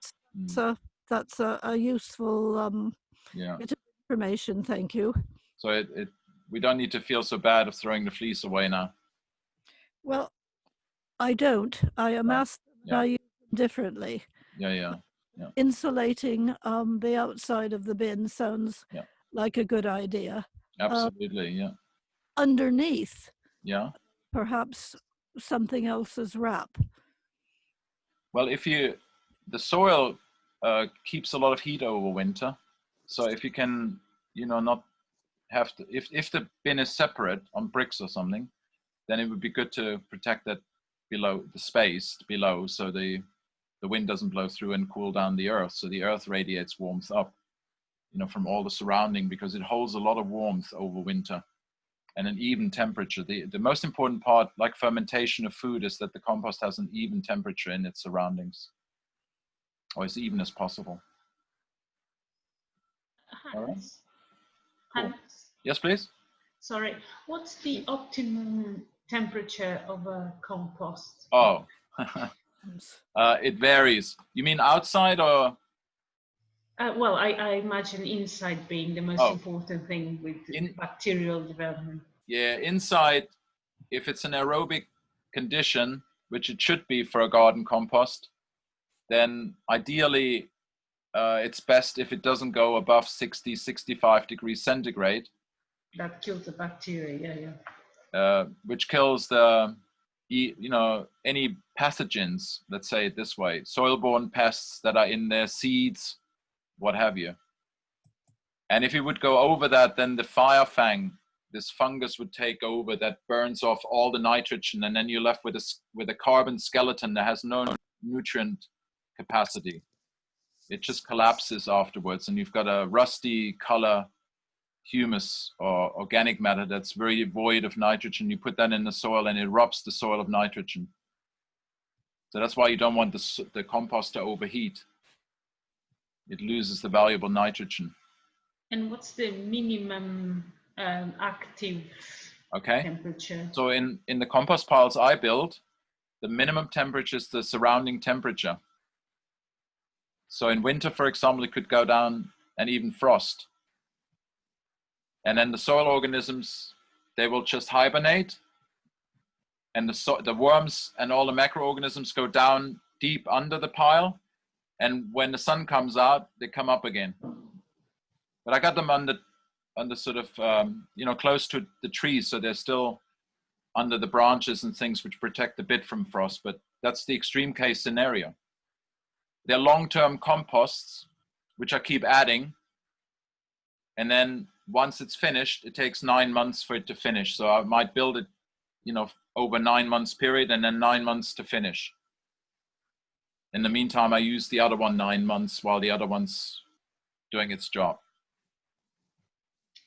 So that's a useful bit of information. Thank you. So we don't need to feel so bad of throwing the fleece away now. Well, I don't. I amass them, I use them differently. Yeah. Insulating the outside of the bin sounds like a good idea. Absolutely, yeah. Underneath, perhaps something else's wrap. Well, the soil keeps a lot of heat over winter, so if you can, you know, not have to, if the bin is separate on bricks or something, then it would be good to protect that below, the space below, so the wind doesn't blow through and cool down the earth. So the earth radiates warmth up, you know, from all the surrounding, because it holds a lot of warmth over winter and an even temperature. The most important part, like fermentation of food, is that the compost has an even temperature in its surroundings, or as even as possible. All right. Cool. Yes, please. Sorry, what's the optimum temperature of a compost? Oh, it varies. You mean outside or? Well, I imagine inside being the most important thing with bacterial development. Yeah, inside, if it's an aerobic condition, which it should be for a garden compost, then ideally it's best if it doesn't go above 60, 65 degrees centigrade. That kills the bacteria, which kills the, you know, any pathogens, let's say it this way, soil-borne pests that are in their seeds, what have you. And if you would go over that, then the fire fang, this fungus would take over that burns off all the nitrogen, and then you're left with a carbon skeleton that has no nutrient capacity. It just collapses afterwards, and you've got a rusty color humus or organic matter that's very void of nitrogen. You put that in the soil and it robs the soil of nitrogen. So that's why you don't want the compost to overheat. It loses the valuable nitrogen. And what's the minimum active temperature? So in the compost piles I build, the minimum temperature is the surrounding temperature. So in winter, for example, it could go down and even frost. And then the soil organisms, they will just hibernate, and the worms and all the macroorganisms go down deep under the pile, and when the sun comes out, they come up again. But I got them under sort of, you know, close to the trees, so they're still under the branches and things which protect a bit from frost, but that's the extreme case scenario. They're long-term composts, which I keep adding, and then once it's finished, it takes 9 months for it to finish. So I might build it, you know, over 9 months period, and then 9 months to finish. In the meantime, I use the other one 9 months while the other one's doing its job.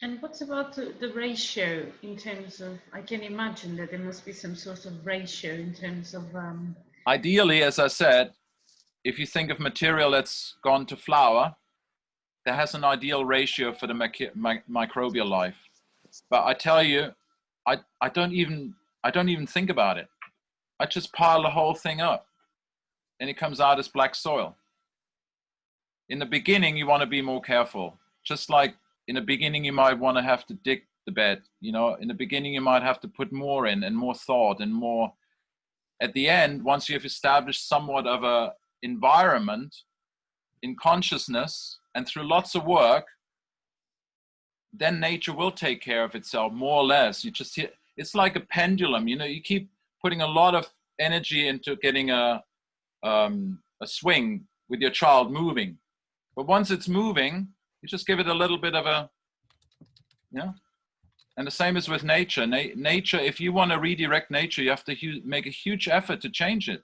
And what's about the ratio in terms of, I can imagine that there must be some sort of ratio in terms of... Ideally, as I said, if you think of material that's gone to flower, that has an ideal ratio for the microbial life. But I tell you, I don't even think about it. I just pile the whole thing up, and it comes out as black soil. In the beginning, you want to be more careful. Just like in the beginning, you might want to have to dig the bed. You know, in the beginning, you might have to put more in and more thought and more. At the end, once you have established somewhat of a environment in consciousness, and through lots of work, then nature will take care of itself, more or less. You just hit, it's like a pendulum, you know, you keep putting a lot of energy into getting a swing with your child moving. But once it's moving, you just give it a little bit of a, yeah. And the same is with nature. Nature, if you want to redirect nature, you have to make a huge effort to change it.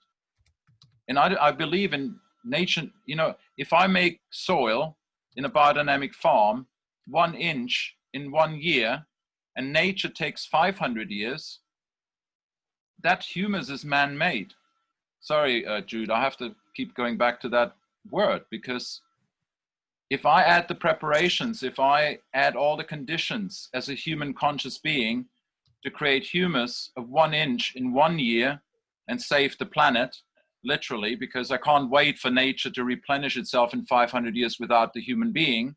And I believe in nature, you know, if I make soil in a biodynamic farm 1 inch in 1 year, and nature takes 500 years, that humus is man-made. Sorry, Jude, I have to keep going back to that word, because if I add the preparations, if I add all the conditions as a human conscious being to create humus of 1 inch in 1 year and save the planet, literally, because I can't wait for nature to replenish itself in 500 years without the human being,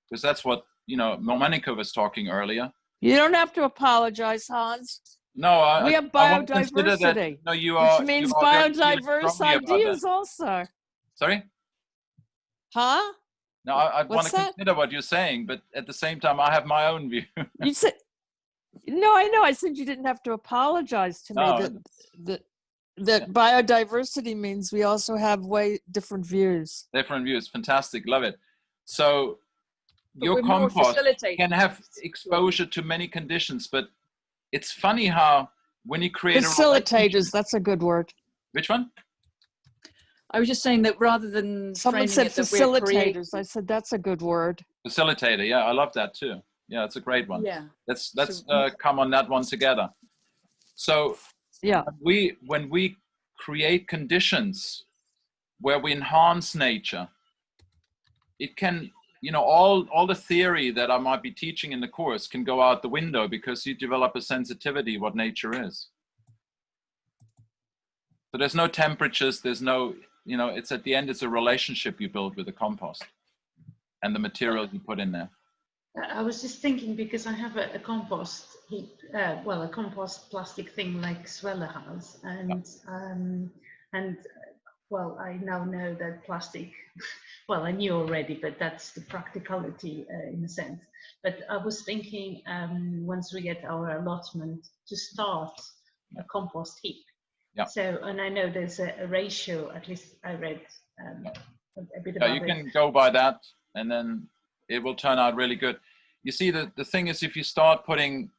because that's what, you know, Monica was talking earlier. You don't have to apologize, Hans. No, we have biodiversity, no, you are, which means you are biodiverse ideas also. Sorry? Huh? No, I want to consider what you're saying, but at the same time, I have my own view. You said, no, I know. I said you didn't have to apologize to me. That biodiversity means we also have way different views. Different views, fantastic, love it. So your compost can have exposure to many conditions, but it's funny how when you create facilitators, that's a good word. Which one? I was just saying that rather than someone said facilitators, I said that's a good word. Facilitator, yeah, I love that too. Yeah, it's a great one. Yeah. Let's come on that one together. So yeah, when we create conditions where we enhance nature, it can, you know, all the theory that I might be teaching in the course can go out the window because you develop a sensitivity what nature is. So there's no temperatures, there's no, you know, it's at the end, it's a relationship you build with the compost and the material you put in there. I was just thinking, because I have a compost heap, well, a compost plastic thing like Swella has, and well, I now know that plastic, well, I knew already, but that's the practicality in a sense. But I was thinking, once we get our allotment, to start a compost heap. Yeah. So, and I know there's a ratio, at least I read a bit Yeah, about you it. can go by that, and then it will turn out really good. You see, the thing is, if you start putting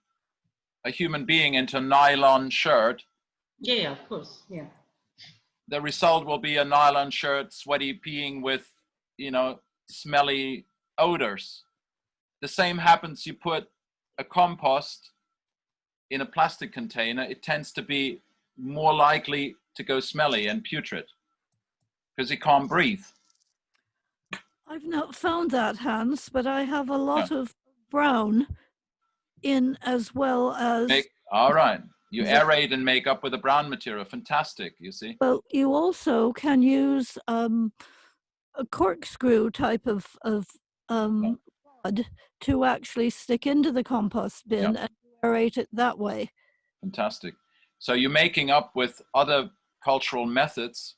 a human being into a nylon shirt, yeah, of course, yeah, the result will be a nylon shirt, sweaty, peeing with, you know, smelly odors. The same happens, you put a compost in a plastic container, it tends to be more likely to go smelly and putrid because it can't breathe. I've not found that, Hans, but I have a lot of brown in as well as... All right. You aerate and make up with a brown material. Fantastic, you see. Well, you also can use a corkscrew type of rod to actually stick into the compost bin and aerate it that way. Fantastic. So you're making up with other cultural methods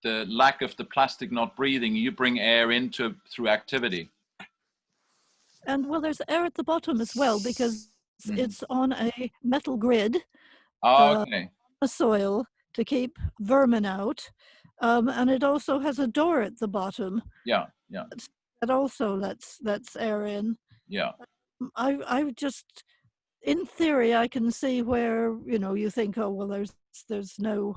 the lack of the plastic not breathing. You bring air into through activity. And well, there's air at the bottom as well because it's on a metal grid. Okay. The soil to keep vermin out, and it also has a door at the bottom. Yeah, yeah. That also lets air in. Yeah. I've just, in theory, I can see where, you know, you think, oh well, there's no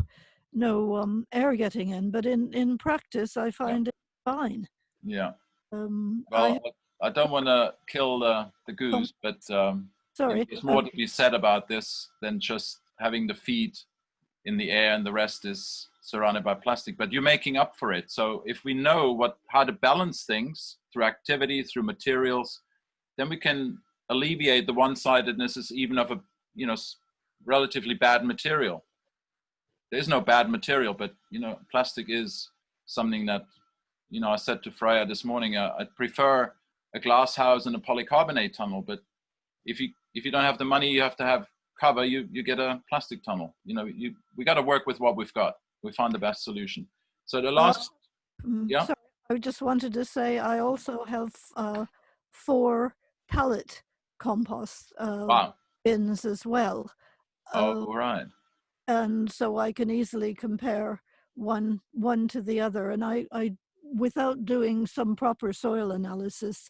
air getting in, but in practice, I find it fine. Yeah. Well, I don't want to kill the goose, but sorry, there's more to be said about this than just having the feet in the air and the rest is surrounded by plastic. But you're making up for it. So if we know how to balance things through activity, through materials, then we can alleviate the one-sidedness even of a, you know, relatively bad material. There is no bad material, but, you know, plastic is something that, you know, I said to Freya this morning, I'd prefer a glass house and a polycarbonate tunnel, but if you don't have the money, you have to have cover, you get a plastic tunnel. You know, we got to work with what we've got. We find the best solution. So the last, sorry, I just wanted to say I also have 4 pallet compost bins as well. Oh, right. And so I can easily compare one to the other. And I without doing some proper soil analysis,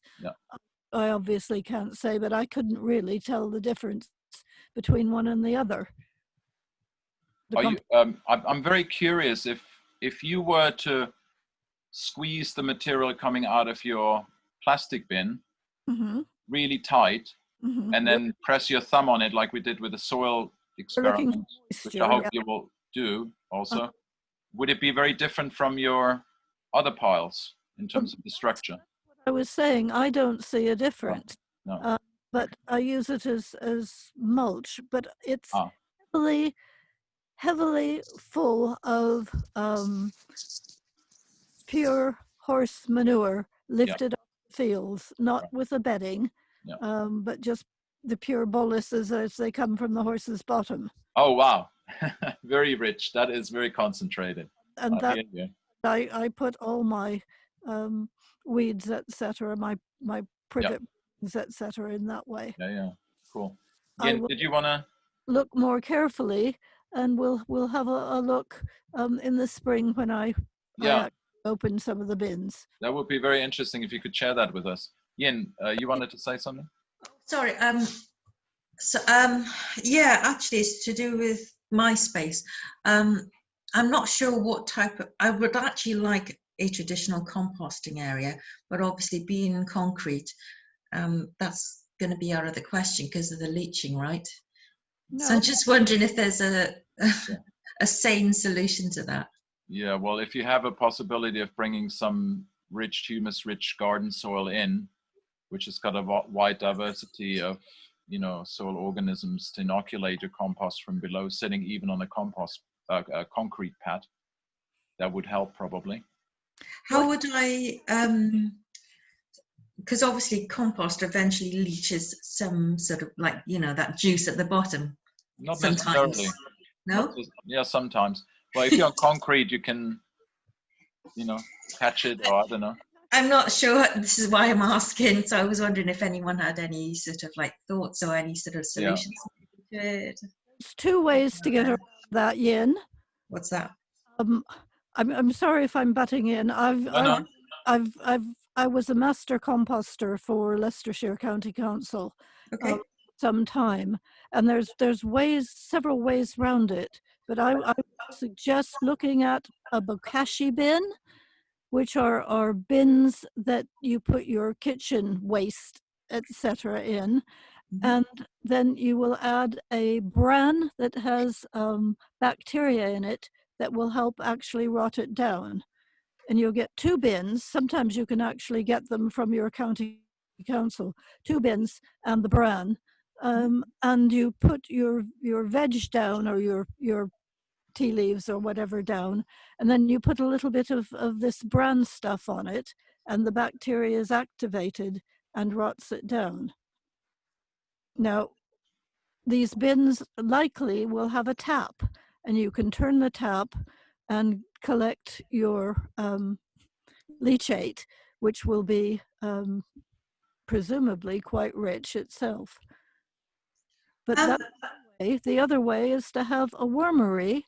I obviously can't say, but I couldn't really tell the difference between one and the other. I'm very curious if you were to squeeze the material coming out of your plastic bin really tight and then press your thumb on it like we did with the soil experiment, which I hope you will do also, would it be very different from your other piles in terms of the structure? I was saying I don't see a difference. No. But I use it as mulch, but it's heavily full of pure horse manure lifted off the fields, not with a bedding, but just the pure boluses as they come from the horse's bottom. Oh, wow. Very rich. That is very concentrated. And that I put all my weeds, etc., my privet, etc., in that way. Yeah, cool. Again, did you want to look more carefully, and we'll have a look in the spring when I open some of the bins. That would be very interesting if you could share that with us. Yin, you wanted to say something? Sorry. Yeah, actually, it's to do with MySpace. I'm not sure what type of. I would actually like a traditional composting area, but obviously, being concrete, that's going to be out of the question because of the leaching, right? No. So I'm just wondering if there's a sane solution to that. Yeah, well, if you have a possibility of bringing some rich, humus-rich garden soil in, which has got a wide diversity of, you know, soil organisms to inoculate your compost from below, sitting even on a concrete pad, that would help probably. How would I? Because obviously compost eventually leaches some sort of, like, you know, that juice at the bottom. Not sometimes. necessarily. No? Yeah, sometimes. Well, if you're on concrete, you can, you know, catch it, or I don't know. I'm not sure. This is why I'm asking. So I was wondering if anyone had any sort of like thoughts or any sort of solutions. Yeah. There's two ways to get around that, Yin. What's that? I'm sorry if I'm butting in. I was a master composter for Leicestershire County Council some time, and there's several ways around it. But I would suggest looking at a bokashi bin, which are bins that you put your kitchen waste, etc. in. And then you will add a bran that has bacteria in it that will help actually rot it down. And you'll get 2 bins. Sometimes you can actually get them from your county council, 2 bins and the bran. And you put your veg down, or your tea leaves or whatever down, and then you put a little bit of this bran stuff on it, and the bacteria is activated and rots it down. Now, these bins likely will have a tap, and you can turn the tap and collect your leachate, which will be presumably quite rich itself. But that's one way. The other way is to have a wormery,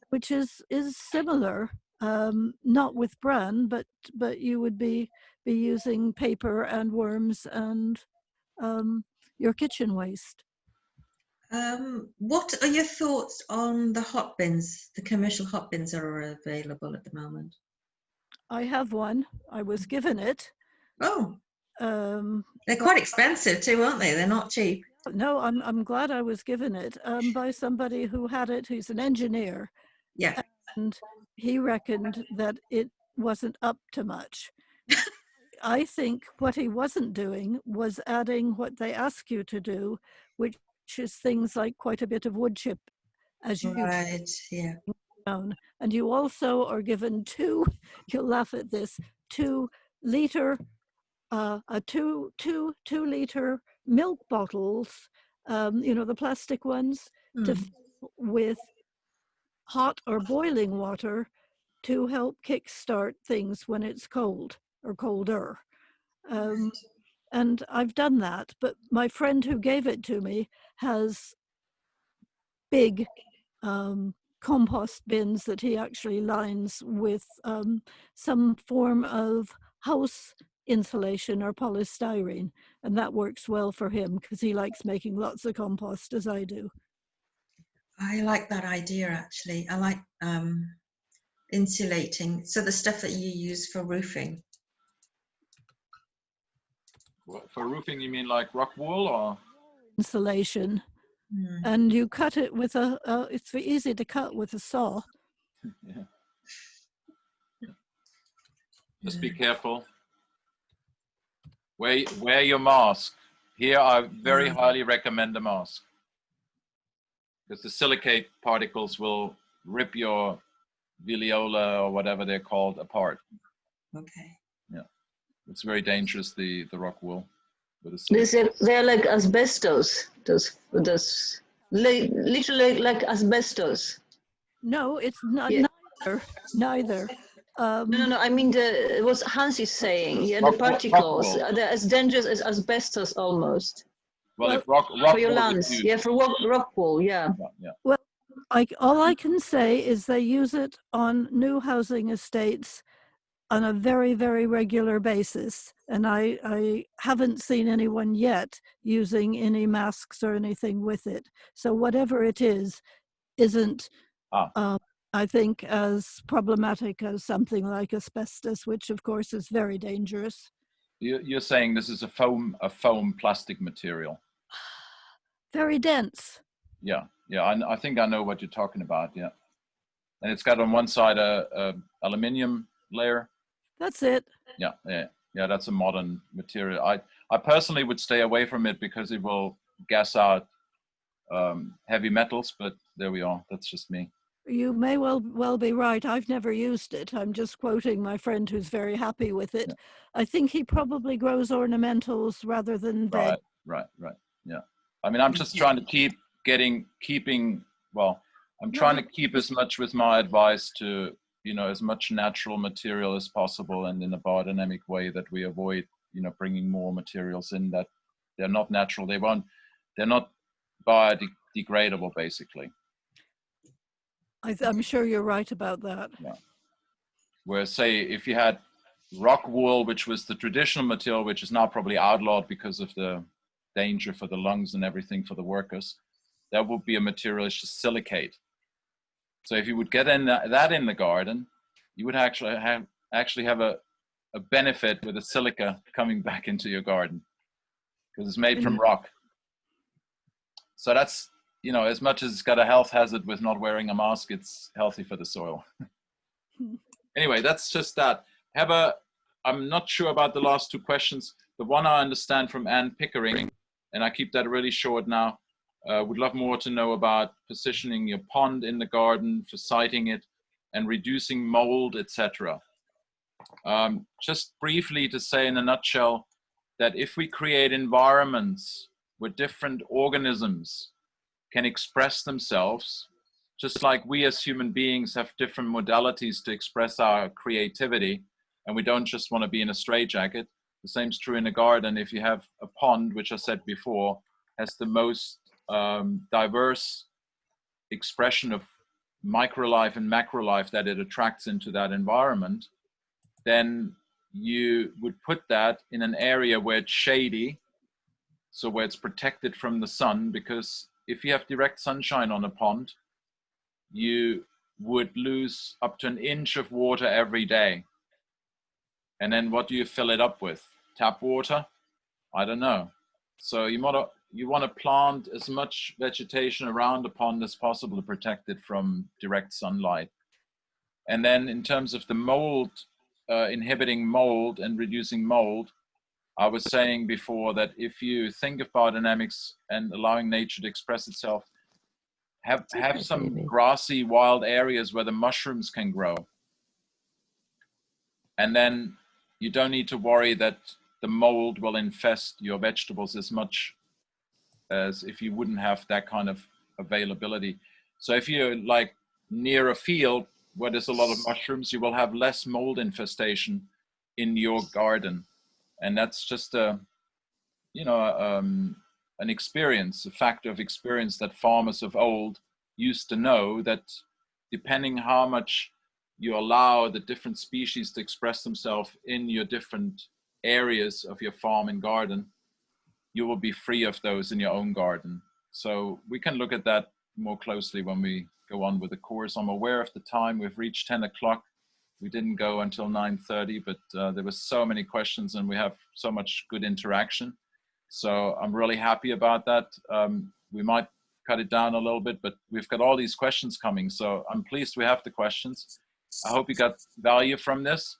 which is similar, not with bran, but you would be using paper and worms and your kitchen waste. What are your thoughts on the hot bins, the commercial hot bins that are available at the moment? I have one. I was given it. Oh. They're quite expensive too, aren't they? They're not cheap. No, I'm glad I was given it by somebody who had it, who's an engineer. Yeah. And he reckoned that it wasn't up to much. I think what he wasn't doing was adding what they ask you to do, which is things like quite a bit of wood chip as you down. And you also are given 2, you'll laugh at this, 2 liter two-liter milk bottles, you know, the plastic ones, to fill with hot or boiling water to help kickstart things when it's cold or colder. And I've done that, but my friend who gave it to me has big compost bins that he actually lines with some form of house insulation or polystyrene, and that works well for him because he likes making lots of compost, as I do. I like that idea, actually. I like insulating, so the stuff that you use for roofing. For roofing, you mean like rock wool or? Insulation. And you cut it with it's very easy to cut with a saw. Yeah. Just be careful. Wear your mask. Here, I very highly recommend a mask, because the silicate particles will rip your villiola or whatever they're called apart. Okay. Yeah, it's very dangerous, the rock wool. They're like asbestos. Literally like asbestos. No, it's not. Neither. No. I mean, what Hans is saying. Yeah, the particles. They're as dangerous as asbestos almost. Well, if rock for your lungs. Yeah, for rock wool. Yeah. Well, all I can say is they use it on new housing estates on a very, very regular basis. And I haven't seen anyone yet using any masks or anything with it. So whatever it is, isn't, I think, as problematic as something like asbestos, which of course is very dangerous. You're saying this is a foam plastic material. Very dense. Yeah, I think I know what you're talking about. Yeah, and it's got on one side a aluminium layer. That's it. Yeah. That's a modern material. I personally would stay away from it because it will gas out heavy metals. But there we are. That's just me. You may well be right. I've never used it. I'm just quoting my friend who's very happy with it. Yeah. I think he probably grows ornamentals rather than bed. Right. Yeah. I mean, I'm just trying to keep as much with my advice to, as much natural material as possible, and in a biodynamic way that we avoid, bringing more materials in that they're not natural. They're not biodegradable, basically. I'm sure you're right about that. Yeah. Whereas, say, if you had rock wool, which was the traditional material, which is now probably outlawed because of the danger for the lungs and everything for the workers, that would be a material, it's just silicate. So if you would get in that in the garden, you would actually have a benefit with the silica coming back into your garden because it's made from rock. So that's, as much as it's got a health hazard with not wearing a mask, it's healthy for the soil. Anyway, that's just that. I'm not sure about the last two questions. The one I understand from Ann Pickering, and I keep that really short now. Would love more to know about positioning your pond in the garden, for siting it, and reducing mold, etc. Just briefly to say in a nutshell that if we create environments where different organisms can express themselves, just like we as human beings have different modalities to express our creativity, and we don't just want to be in a straitjacket. The same is true in a garden. If you have a pond, which I said before, has the most diverse expression of microlife and macrolife that it attracts into that environment, then you would put that in an area where it's shady, so where it's protected from the sun, because if you have direct sunshine on a pond, you would lose up to 1 inch of water every day. And then what do you fill it up with? Tap water? I don't know. So you want to plant as much vegetation around the pond as possible to protect it from direct sunlight. And then in terms of the mold, inhibiting mold and reducing mold, I was saying before that if you think of biodynamics and allowing nature to express itself, have some grassy wild areas where the mushrooms can grow. And then you don't need to worry that the mold will infest your vegetables as much as if you wouldn't have that kind of availability. So if you're like near a field where there's a lot of mushrooms, you will have less mold infestation in your garden. And that's just an experience, a factor of experience that farmers of old used to know, that depending how much you allow the different species to express themselves in your different areas of your farm and garden, you will be free of those in your own garden. So we can look at that more closely when we go on with the course. I'm aware of the time. We've reached 10 o'clock. We didn't go until 9:30, but there were so many questions and we have so much good interaction. So I'm really happy about that. We might cut it down a little bit, but we've got all these questions coming. So I'm pleased we have the questions. I hope you got value from this.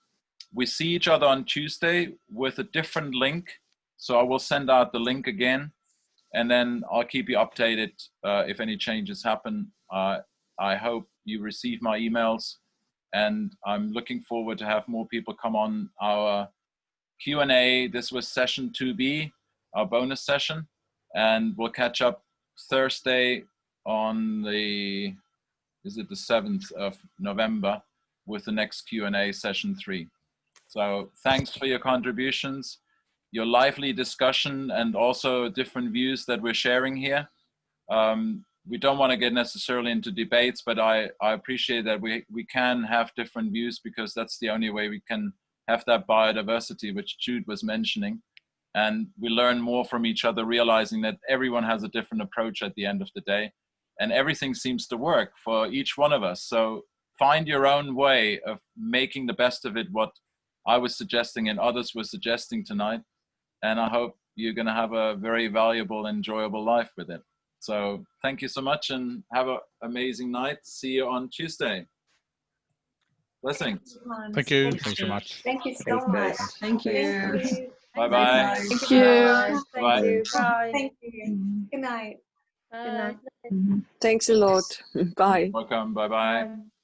We see each other on Tuesday with a different link. So I will send out the link again, and then I'll keep you updated if any changes happen. I hope you receive my emails, and I'm looking forward to have more people come on our Q&A. This was session 2B, our bonus session, and we'll catch up Thursday on the 7th of November with the next Q&A, session 3. So thanks for your contributions, your lively discussion, and also different views that we're sharing here. we don't want to get necessarily into debates, but I appreciate that we can have different views, because that's the only way we can have that biodiversity, which Jude was mentioning. And we learn more from each other, realizing that everyone has a different approach at the end of the day, and everything seems to work for each one of us. So find your own way of making the best of it, what I was suggesting and others were suggesting tonight. And I hope you're going to have a very valuable, enjoyable life with it. So thank you so much, and have an amazing night. See you on Tuesday. Blessings. Thank you. Thanks so much. Thank you so much. Thank you. Bye-bye. Thank you. Bye. Thank you. Bye. Thank you. Good night. Bye. Good night. Thanks a lot. Bye. Welcome. Bye-bye.